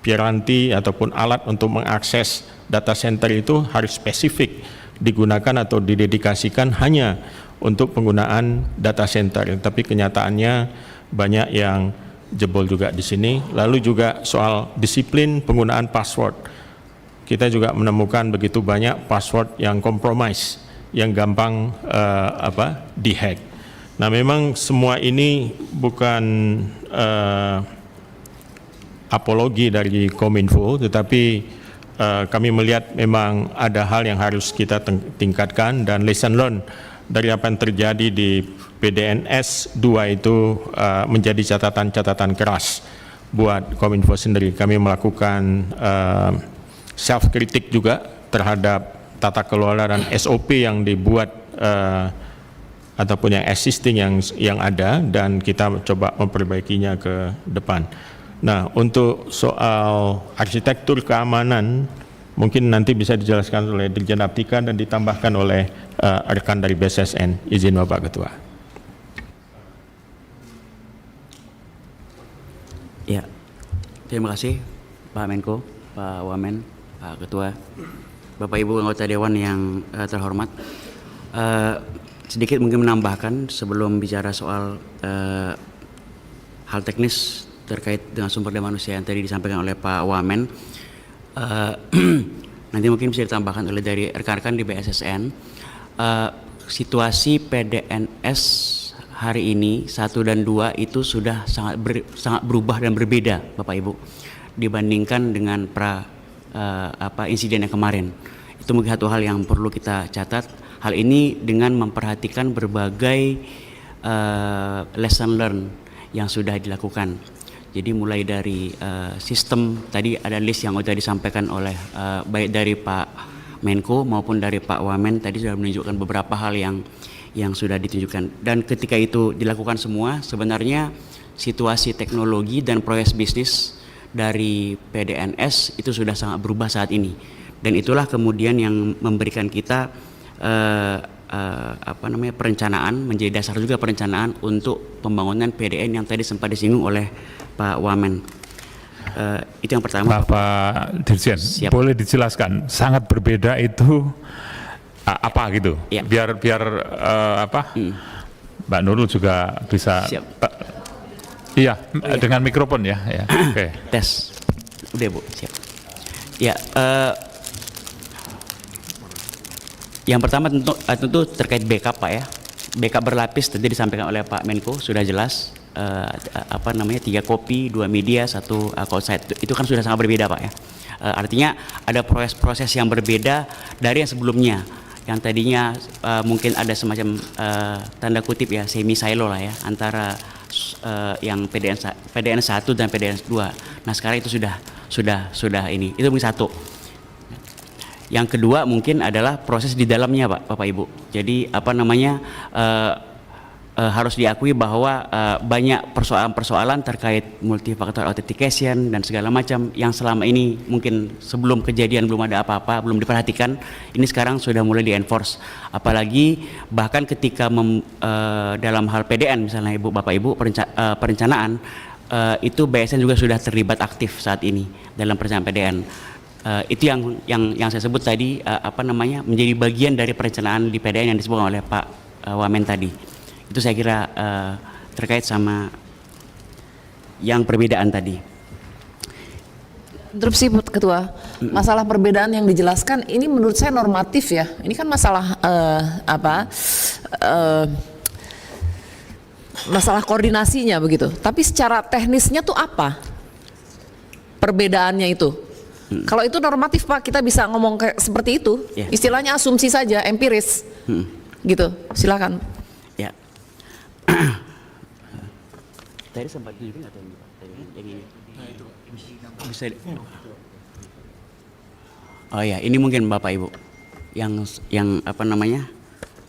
piranti ataupun alat untuk mengakses data center itu harus spesifik digunakan atau didedikasikan hanya untuk penggunaan data center, tapi kenyataannya banyak yang jebol juga di sini. Lalu juga soal disiplin penggunaan password. Kita juga menemukan begitu banyak password yang compromise, yang gampang dihack. Nah, memang semua ini bukan apologi dari Kominfo, tetapi kami melihat memang ada hal yang harus kita tingkatkan, dan lesson learned dari apa yang terjadi di PDNS 2 itu menjadi catatan-catatan keras buat Kominfo sendiri. Kami melakukan self-kritik juga terhadap tata kelola dan SOP yang dibuat ataupun yang existing yang ada, dan kita coba memperbaikinya ke depan. Nah, untuk soal arsitektur keamanan mungkin nanti bisa dijelaskan oleh Dirjen Aptika dan ditambahkan oleh rekan dari BSSN. Izin Bapak Ketua. Ya, terima kasih Pak Menko, Pak Wamen, Pak Ketua, Bapak Ibu anggota Dewan yang terhormat. Sedikit mungkin menambahkan sebelum bicara soal hal teknis terkait dengan sumber daya manusia yang tadi disampaikan oleh Pak Wamen. Nanti mungkin bisa ditambahkan oleh dari rekan-rekan di BSSN. Situasi PDNS hari ini 1 dan 2 itu sudah sangat berubah dan berbeda, Bapak Ibu, dibandingkan dengan insiden yang kemarin. Itu mungkin satu hal yang perlu kita catat. Hal ini dengan memperhatikan berbagai lesson learn yang sudah dilakukan. Jadi mulai dari sistem, tadi ada list yang sudah disampaikan oleh baik dari Pak Menko maupun dari Pak Wamen, tadi sudah menunjukkan beberapa hal yang sudah ditunjukkan. Dan ketika itu dilakukan semua, sebenarnya situasi teknologi dan proses bisnis dari PDNS itu sudah sangat berubah saat ini. Dan itulah kemudian yang memberikan kita perencanaan, menjadi dasar juga perencanaan untuk pembangunan PDN yang tadi sempat disinggung oleh Pak Wamen. Itu yang pertama. Pak Dirjen, Siap. boleh dijelaskan sangat berbeda itu apa gitu? Ya. Biar Mbak Nurul juga bisa. Siap. Iya, iya. dengan mikrofon ya. Ya. Oke. Tes. Udah Bu, siap. Ya, yang pertama tentu terkait backup Pak ya. Backup berlapis tadi disampaikan oleh Pak Menko sudah jelas. 3 kopi, 2 media, 1 cloud site. Itu kan sudah sangat berbeda Pak ya. Artinya ada proses-proses yang berbeda dari yang sebelumnya. Yang tadinya mungkin ada semacam tanda kutip ya semi silo lah ya antara yang PDN 1 dan PDN 2. Nah, sekarang itu sudah ini. Itu mungkin satu. Yang kedua mungkin adalah proses di dalamnya Bapak Ibu. Jadi harus diakui bahwa banyak persoalan-persoalan terkait multifaktor authentication dan segala macam yang selama ini mungkin sebelum kejadian belum ada apa-apa, belum diperhatikan, ini sekarang sudah mulai di-enforce. Apalagi bahkan ketika dalam hal PDN misalnya Bapak Ibu perencanaan itu BSN juga sudah terlibat aktif saat ini dalam perencanaan PDN. Itu yang saya sebut tadi menjadi bagian dari perencanaan di PDN yang disebutkan oleh Pak Wamen tadi. Itu saya kira terkait sama yang perbedaan tadi. Interupsi Ketua, masalah perbedaan yang dijelaskan ini menurut saya normatif ya. Ini kan masalah masalah koordinasinya begitu. Tapi secara teknisnya tuh apa perbedaannya itu? Kalau itu normatif Pak, kita bisa ngomong kayak seperti itu. Yeah. Istilahnya asumsi saja, empiris, gitu. Silakan. Ya. Tadi sempat tunjukin atau yang ini? Bisa. Oh ya, ini mungkin Bapak Ibu yang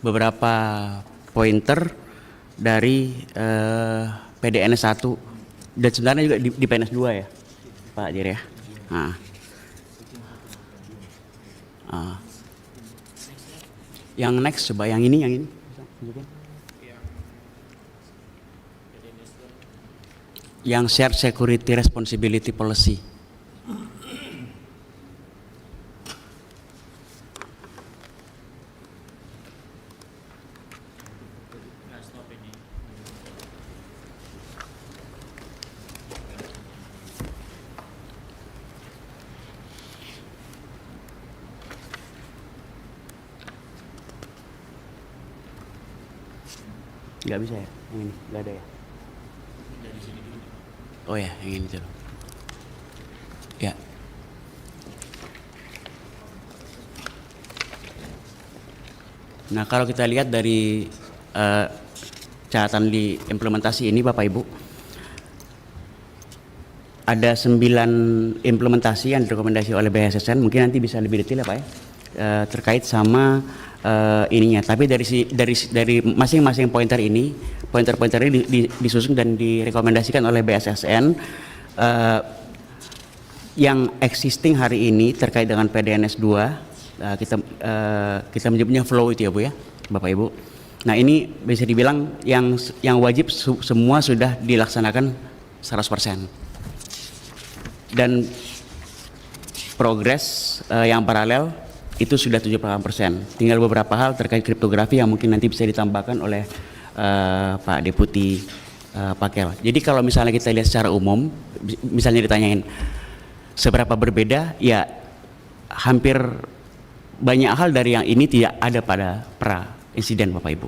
beberapa pointer dari PDNS 1 dan sebenarnya juga di PDNS 2 ya, Pak Dir ya. Yang next coba yang ini. Yang shared security responsibility policy. Nggak bisa ya? Yang ini? Nggak ada ya? Oh ya, yang ini dulu. Ya. Nah, kalau kita lihat dari catatan di implementasi ini Bapak Ibu, ada 9 implementasi yang direkomendasi oleh BSSN, mungkin nanti bisa lebih detail ya Pak ya, terkait sama ininya. Tapi dari masing-masing pointer ini disusun dan direkomendasikan oleh BSSN. Yang existing hari ini terkait dengan PDNS 2, kita menyebutnya flow itu ya Bu ya, Bapak Ibu. Nah ini bisa dibilang yang wajib semua sudah dilaksanakan 100%. Dan progres yang paralel itu sudah 78%. Tinggal beberapa hal terkait kriptografi yang mungkin nanti bisa ditambahkan oleh Pak Deputi Pakel. Jadi kalau misalnya kita lihat secara umum, misalnya ditanyain seberapa berbeda, ya hampir banyak hal dari yang ini tidak ada pada pra insiden Bapak Ibu.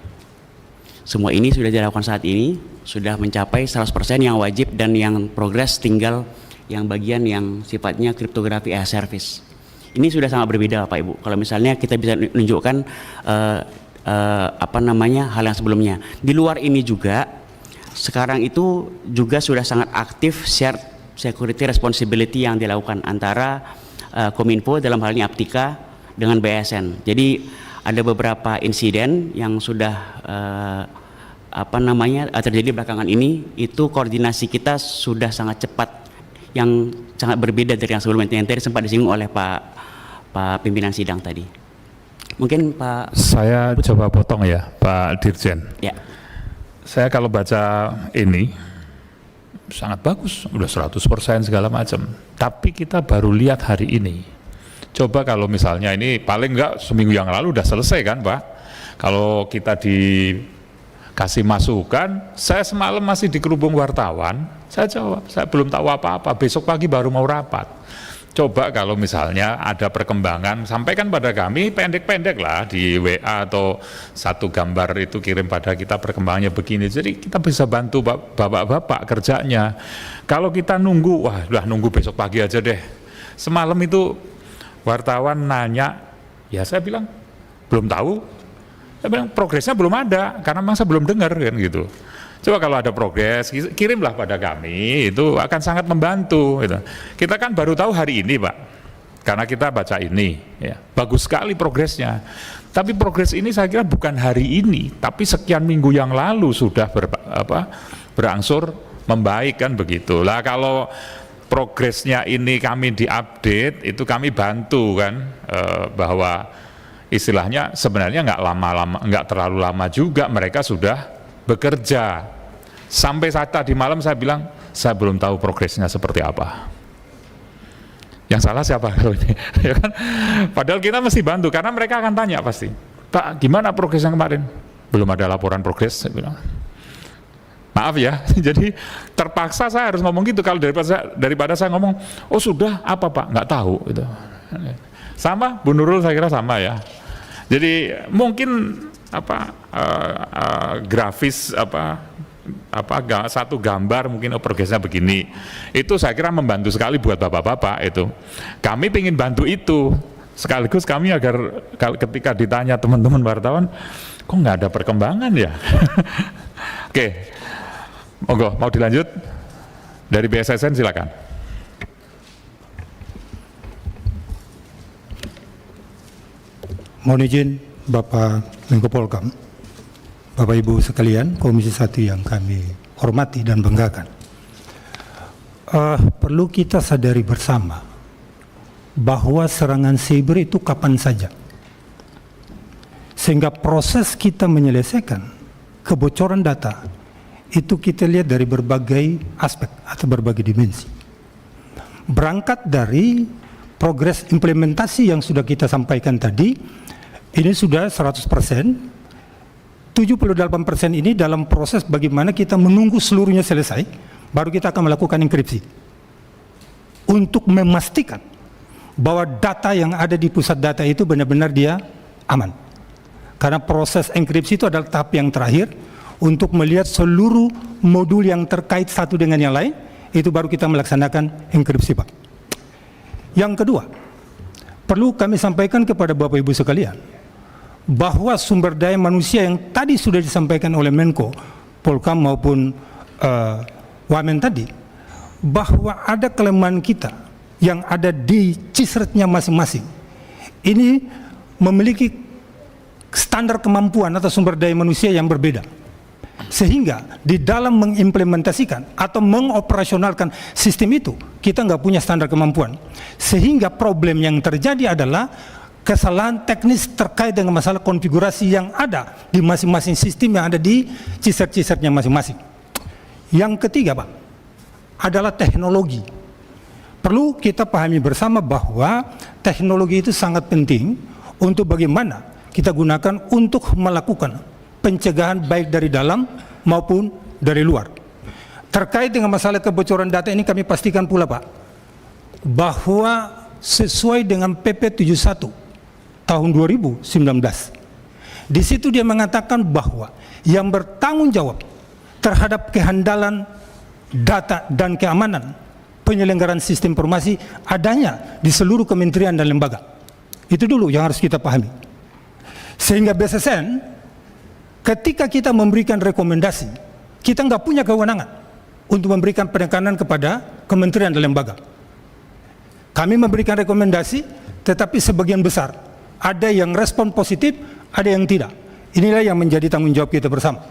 Semua ini sudah dilakukan saat ini, sudah mencapai 100% yang wajib, dan yang progres tinggal yang bagian yang sifatnya kriptografi as service. Ini sudah sangat berbeda Bapak Ibu. Kalau misalnya kita bisa menunjukkan hal yang sebelumnya. Di luar ini juga sekarang itu juga sudah sangat aktif shared security responsibility yang dilakukan antara Kominfo dalam hal ini Aptika dengan BSN. Jadi ada beberapa insiden yang sudah terjadi belakangan ini, itu koordinasi kita sudah sangat cepat, yang sangat berbeda dari yang sebelumnya yang tadi sempat disinggung oleh Pak pimpinan sidang tadi. Mungkin Pak. Saya coba potong ya Pak Dirjen. Ya. Saya kalau baca ini sangat bagus, udah 100% segala macam. Tapi kita baru lihat hari ini. Coba kalau misalnya ini paling enggak seminggu yang lalu udah selesai kan Pak. Kalau kita dikasih masukan, saya semalam masih dikerubung wartawan, saya jawab, saya belum tahu apa-apa, besok pagi baru mau rapat. Coba kalau misalnya ada perkembangan, sampaikan pada kami pendek-pendek lah di WA atau satu gambar itu kirim pada kita perkembangannya begini. Jadi kita bisa bantu bapak-bapak kerjanya. Kalau kita nunggu, wah udah nunggu besok pagi aja deh. Semalam itu wartawan nanya, ya saya bilang belum tahu. Saya bilang progresnya belum ada karena memang saya belum dengar kan gitu. Coba kalau ada progres, kirimlah pada kami, itu akan sangat membantu. Gitu. Kita kan baru tahu hari ini Pak, karena kita baca ini. Ya. Bagus sekali progresnya. Tapi progres ini saya kira bukan hari ini, tapi sekian minggu yang lalu sudah berangsur membaik kan begitu. Lah kalau progresnya ini kami diupdate, itu kami bantu kan bahwa istilahnya sebenarnya nggak terlalu lama juga mereka sudah bekerja. Sampai saat tadi malam saya bilang saya belum tahu progresnya seperti apa. Yang salah siapa kalau ini? Ya kan? Padahal kita mesti bantu karena mereka akan tanya pasti, Pak gimana progres yang kemarin? Belum ada laporan progres, saya bilang. Maaf ya, jadi terpaksa saya harus ngomong gitu. Kalau daripada saya ngomong, oh sudah apa Pak? Nggak tahu. Gitu. Sama, Bu Nurul saya kira sama ya. Jadi mungkin grafis satu gambar mungkin progresnya begini, itu saya kira membantu sekali buat bapak-bapak itu. Kami ingin bantu itu, sekaligus kami agar ketika ditanya teman-teman wartawan, kok nggak ada perkembangan ya? Oke, monggo mau dilanjut dari BSSN silakan. Mohon izin Bapak Menko Polkam, Bapak Ibu sekalian, Komisi 1 yang kami hormati dan banggakan. Perlu kita sadari bersama bahwa serangan siber itu kapan saja. Sehingga proses kita menyelesaikan kebocoran data itu kita lihat dari berbagai aspek atau berbagai dimensi. Berangkat dari progres implementasi yang sudah kita sampaikan tadi, ini sudah 100%, 78% ini dalam proses bagaimana kita menunggu seluruhnya selesai, baru kita akan melakukan enkripsi. Untuk memastikan bahwa data yang ada di pusat data itu benar-benar dia aman. Karena proses enkripsi itu adalah tahap yang terakhir untuk melihat seluruh modul yang terkait satu dengan yang lain, itu baru kita melaksanakan enkripsi Pak. Yang kedua, perlu kami sampaikan kepada Bapak Ibu sekalian, bahwa sumber daya manusia yang tadi sudah disampaikan oleh Menko Polkam maupun Wamen tadi, bahwa ada kelemahan kita yang ada di cisretnya masing-masing. Ini memiliki standar kemampuan atau sumber daya manusia yang berbeda. Sehingga di dalam mengimplementasikan atau mengoperasionalkan sistem itu, kita nggak punya standar kemampuan. Sehingga problem yang terjadi adalah kesalahan teknis terkait dengan masalah konfigurasi yang ada di masing-masing sistem yang ada di chipset-chipsetnya masing-masing. Yang ketiga, Pak, adalah teknologi. Perlu kita pahami bersama bahwa teknologi itu sangat penting untuk bagaimana kita gunakan untuk melakukan pencegahan baik dari dalam maupun dari luar. Terkait dengan masalah kebocoran data ini kami pastikan pula, Pak, bahwa sesuai dengan PP 71 tahun 2019, di situ dia mengatakan bahwa yang bertanggung jawab terhadap kehandalan data dan keamanan penyelenggaraan sistem informasi adanya di seluruh kementerian dan lembaga. Itu dulu yang harus kita pahami. Sehingga BSSN ketika kita memberikan rekomendasi, kita nggak punya kewenangan untuk memberikan penekanan kepada kementerian dan lembaga. Kami memberikan rekomendasi, tetapi sebagian besar ada yang respon positif, ada yang tidak. Inilah yang menjadi tanggung jawab kita bersama.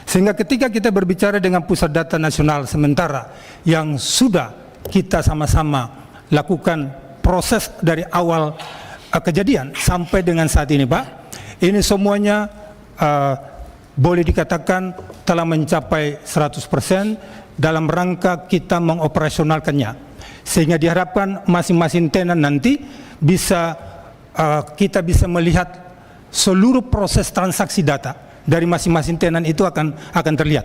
Sehingga ketika kita berbicara dengan Pusat Data Nasional sementara yang sudah kita sama-sama lakukan proses dari awal kejadian sampai dengan saat ini, Pak, ini semuanya boleh dikatakan telah mencapai 100% dalam rangka kita mengoperasionalkannya. Sehingga diharapkan masing-masing tenan nanti bisa kita bisa melihat seluruh proses transaksi data dari masing-masing tenan itu akan terlihat.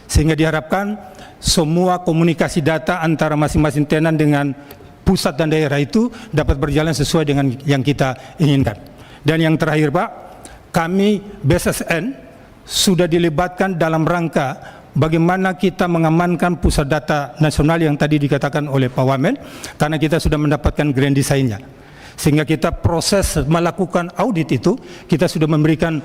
Sehingga diharapkan semua komunikasi data antara masing-masing tenan dengan pusat dan daerah itu dapat berjalan sesuai dengan yang kita inginkan. Dan yang terakhir, Pak, kami BSSN sudah dilibatkan dalam rangka bagaimana kita mengamankan pusat data nasional yang tadi dikatakan oleh Pak Wamen, karena kita sudah mendapatkan grand design-nya. Sehingga kita proses melakukan audit itu, kita sudah memberikan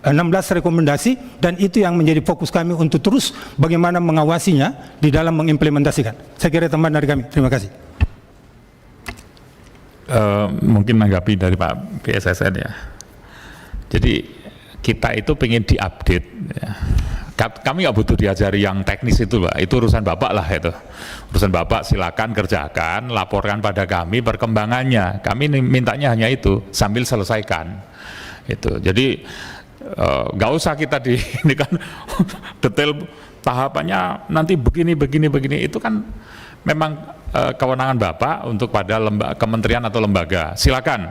16 rekomendasi, dan itu yang menjadi fokus kami untuk terus bagaimana mengawasinya di dalam mengimplementasikan. Saya kira teman dari kami. Terima kasih. Mungkin menanggapi dari Pak BSSN ya. Jadi kita itu pengen diupdate ya. Kami nggak butuh diajari yang teknis itu, Pak. Itu urusan Bapak lah itu. Urusan Bapak, silakan kerjakan, laporkan pada kami perkembangannya. Kami mintanya hanya itu, sambil selesaikan. Itu. Jadi nggak usah kita ini kan detail tahapannya nanti begini. Itu kan memang kewenangan Bapak untuk pada kementerian atau lembaga. Silakan.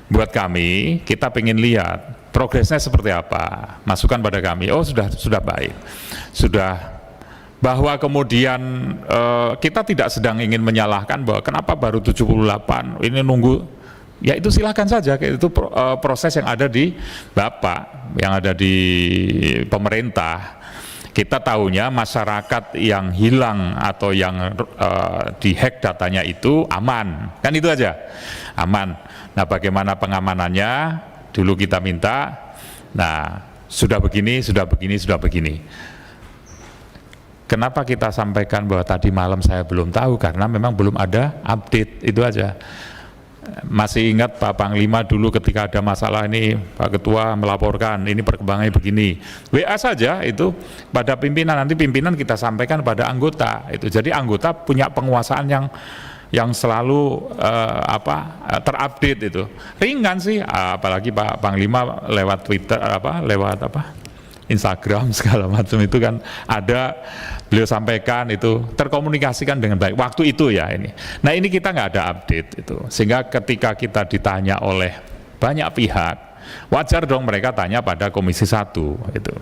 Buat kami, kita pengen lihat progresnya seperti apa, masukan pada kami. Oh, sudah baik, sudah. Bahwa kemudian kita tidak sedang ingin menyalahkan bahwa kenapa baru 78, ini nunggu. Ya itu silakan saja, itu proses yang ada di Bapak, yang ada di pemerintah. Kita tahunya masyarakat yang hilang atau yang dihack datanya itu aman, kan itu aja, aman. Nah, bagaimana pengamanannya? Dulu kita minta, nah sudah begini. Kenapa kita sampaikan bahwa tadi malam saya belum tahu? Karena memang belum ada update, itu aja. Masih ingat Pak Panglima dulu ketika ada masalah ini, Pak Ketua melaporkan, ini perkembangannya begini. WA saja itu pada pimpinan, nanti pimpinan kita sampaikan pada anggota. Itu jadi anggota punya penguasaan yang selalu terupdate itu. Ringan sih, apalagi Pak Panglima lewat Twitter lewat Instagram segala macam itu kan ada, beliau sampaikan itu terkomunikasikan dengan baik waktu itu ya ini. Nah ini kita nggak ada update itu, sehingga ketika kita ditanya oleh banyak pihak, wajar dong mereka tanya pada Komisi 1 itu.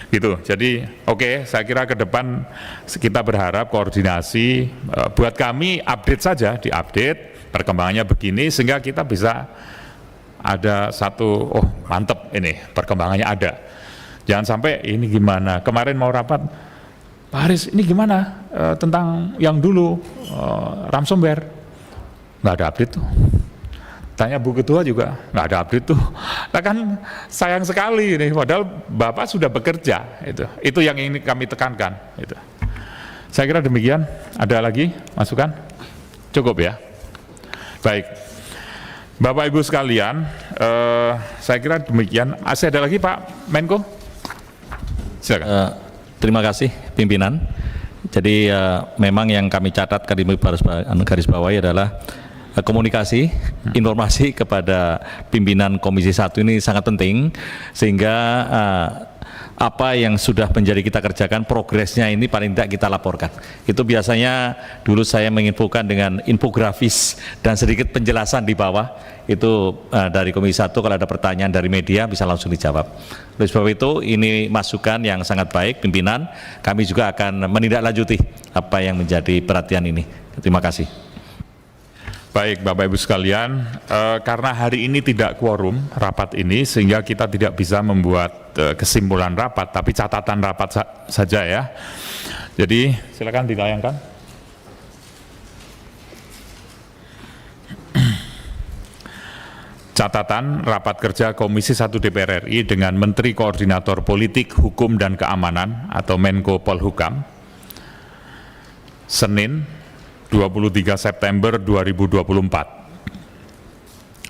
Gitu. Jadi oke, saya kira ke depan kita berharap koordinasi buat kami update saja, diupdate perkembangannya begini sehingga kita bisa ada satu, oh mantep ini perkembangannya ada. Jangan sampai ini gimana, kemarin mau rapat Pak Haris ini gimana tentang yang dulu ransomware, nggak ada update tuh. Tanya Bu Ketua juga nggak ada update tuh. Nah kan sayang sekali nih, padahal Bapak sudah bekerja. Itu yang ingin kami tekankan. Itu. Saya kira demikian. Ada lagi masukan? Cukup ya. Baik, Bapak Ibu sekalian, Saya kira demikian. Masih ada lagi Pak Menko? Silakan. Terima kasih pimpinan. Jadi memang yang kami catat garis bawahi adalah komunikasi, informasi kepada pimpinan Komisi 1 ini sangat penting, sehingga apa yang sudah menjadi kita kerjakan, progresnya ini paling tidak kita laporkan. Itu biasanya dulu saya menginfokan dengan infografis dan sedikit penjelasan di bawah, itu dari Komisi 1 kalau ada pertanyaan dari media bisa langsung dijawab. Oleh sebab itu ini masukan yang sangat baik pimpinan, kami juga akan menindaklanjuti apa yang menjadi perhatian ini. Terima kasih. Baik Bapak Ibu sekalian, karena hari ini tidak quorum rapat ini sehingga kita tidak bisa membuat kesimpulan rapat, tapi catatan rapat saja ya. Jadi silakan ditayangkan. Catatan rapat kerja Komisi 1 DPR RI dengan Menteri Koordinator Politik, Hukum dan Keamanan atau Menko Polhukam, Senin 23 September 2024.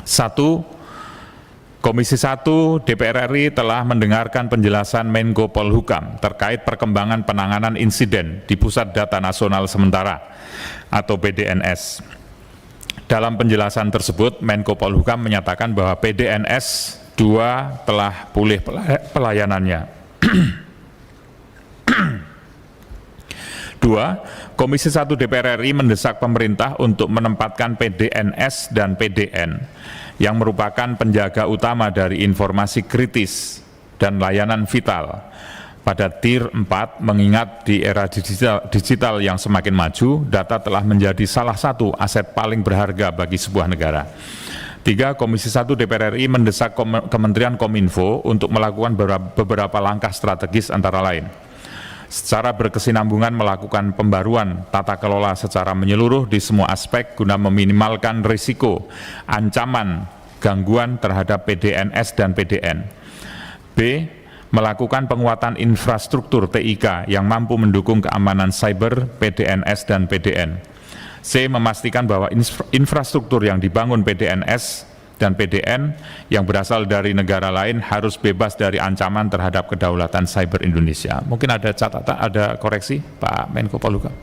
1. Komisi 1 DPR RI telah mendengarkan penjelasan Menko Polhukam terkait perkembangan penanganan insiden di Pusat Data Nasional Sementara atau PDNS. Dalam penjelasan tersebut, Menko Polhukam menyatakan bahwa PDNS 2 telah pulih pelayanannya. 2. Komisi 1 DPR RI mendesak pemerintah untuk menempatkan PDNS dan PDN yang merupakan penjaga utama dari informasi kritis dan layanan vital pada Tier 4, mengingat di era digital yang semakin maju, data telah menjadi salah satu aset paling berharga bagi sebuah negara. 3. Komisi 1 DPR RI mendesak Kementerian Kominfo untuk melakukan beberapa langkah strategis antara lain: secara berkesinambungan melakukan pembaruan tata kelola secara menyeluruh di semua aspek guna meminimalkan risiko ancaman gangguan terhadap PDNS dan PDN. B. Melakukan penguatan infrastruktur TIK yang mampu mendukung keamanan cyber PDNS dan PDN. C. Memastikan bahwa infrastruktur yang dibangun PDNS dan PDN yang berasal dari negara lain harus bebas dari ancaman terhadap kedaulatan cyber Indonesia. Mungkin ada catatan, ada koreksi Pak Menko Polhukam?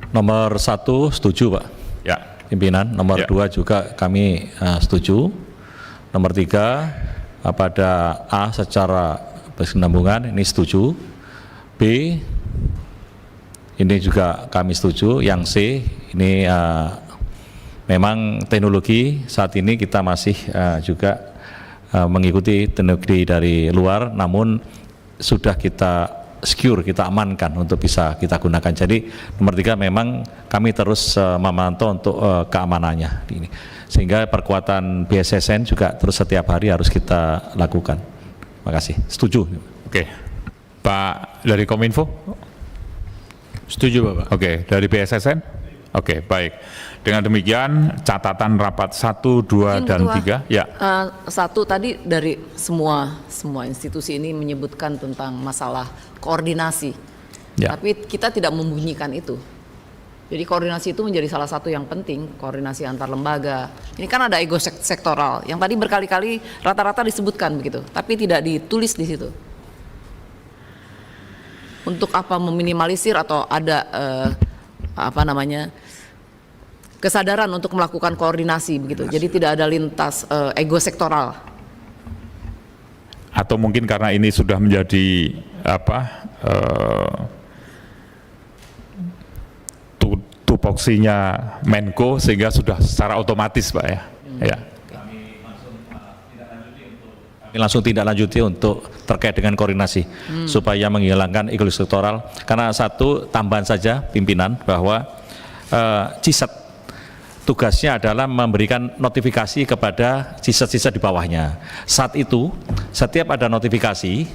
Nomor 1 setuju Pak. Ya. Pimpinan. Nomor 2 juga kami setuju. Nomor 3 pada A secara berkesinambungan ini setuju. B ini juga kami setuju. Yang C ini memang teknologi saat ini kita masih juga mengikuti teknologi dari luar, namun sudah kita secure, kita amankan untuk bisa kita gunakan. Jadi nomor 3 memang kami terus memantau untuk keamanannya ini, sehingga perkuatan BSSN juga terus setiap hari harus kita lakukan. Terima kasih. Setuju. Oke. Pak dari Kominfo? Setuju Bapak. Oke. Dari BSSN? Oke, baik. Dengan demikian catatan rapat 1, 2, dan 3. Ya. 1 tadi dari semua institusi ini menyebutkan tentang masalah koordinasi. Ya. Tapi kita tidak membunyikan itu. Jadi koordinasi itu menjadi salah satu yang penting, koordinasi antar lembaga. Ini kan ada ego sektoral yang tadi berkali-kali rata-rata disebutkan begitu, tapi tidak ditulis di situ. Untuk apa meminimalisir atau ada kesadaran untuk melakukan koordinasi begitu. Jadi tidak ada lintas ego sektoral. Atau mungkin karena ini sudah menjadi tupoksinya Menko sehingga sudah secara otomatis Pak ya. Ya. Kami langsung tidak lanjuti untuk terkait dengan koordinasi supaya menghilangkan ego sektoral. Karena satu tambahan saja pimpinan bahwa CISET tugasnya adalah memberikan notifikasi kepada CISET-CISET di bawahnya. Saat itu setiap ada notifikasi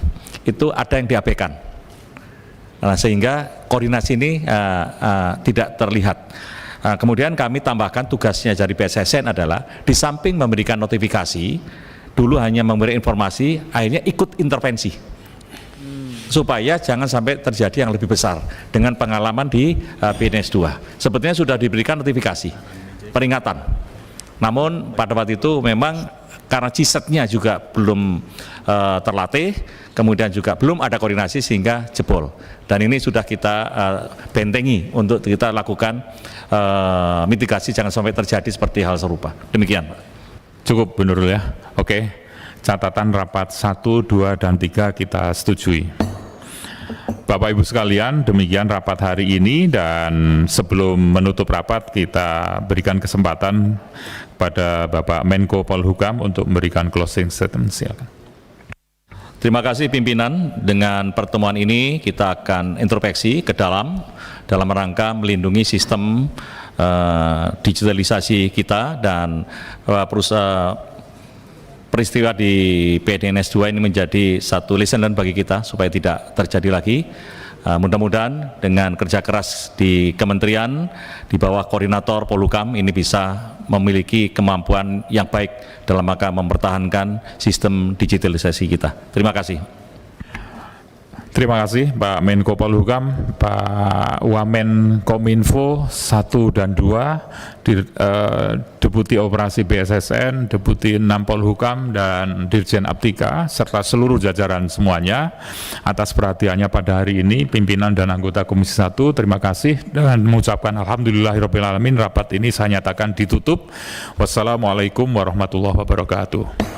itu ada yang diabaikan. Nah, sehingga koordinasi ini tidak terlihat. Kemudian kami tambahkan tugasnya dari BSSN adalah di samping memberikan notifikasi, dulu hanya memberi informasi, akhirnya ikut intervensi. Supaya jangan sampai terjadi yang lebih besar dengan pengalaman di PDNS 2. Sebetulnya sudah diberikan notifikasi, peringatan. Namun pada waktu itu memang karena cisetnya juga belum terlatih, kemudian juga belum ada koordinasi sehingga jebol. Dan ini sudah kita bentengi untuk kita lakukan mitigasi jangan sampai terjadi seperti hal serupa. Demikian, Pak. Cukup, Bu Nurul ya. Oke, catatan rapat 1, 2, dan 3 kita setujui. Bapak Ibu sekalian, demikian rapat hari ini, dan sebelum menutup rapat kita berikan kesempatan pada Bapak Menko Polhukam untuk memberikan closing statement. Silakan. Terima kasih pimpinan. Dengan pertemuan ini kita akan introspeksi ke dalam rangka melindungi sistem digitalisasi kita, dan peristiwa di PDNS 2 ini menjadi satu lesson learned bagi kita supaya tidak terjadi lagi. Mudah-mudahan dengan kerja keras di kementerian di bawah koordinator Polhukam ini bisa memiliki kemampuan yang baik dalam rangka mempertahankan sistem digitalisasi kita. Terima kasih. Terima kasih Pak Menko Polhukam, Pak Wamen Kominfo 1 dan 2, Deputi Operasi BSSN, Deputi 6 Polhukam, dan Dirjen Aptika, serta seluruh jajaran semuanya atas perhatiannya pada hari ini. Pimpinan dan anggota Komisi 1, terima kasih, dan mengucapkan alhamdulillahirrahmanirrahim, rapat ini saya nyatakan ditutup. Wassalamualaikum warahmatullahi wabarakatuh.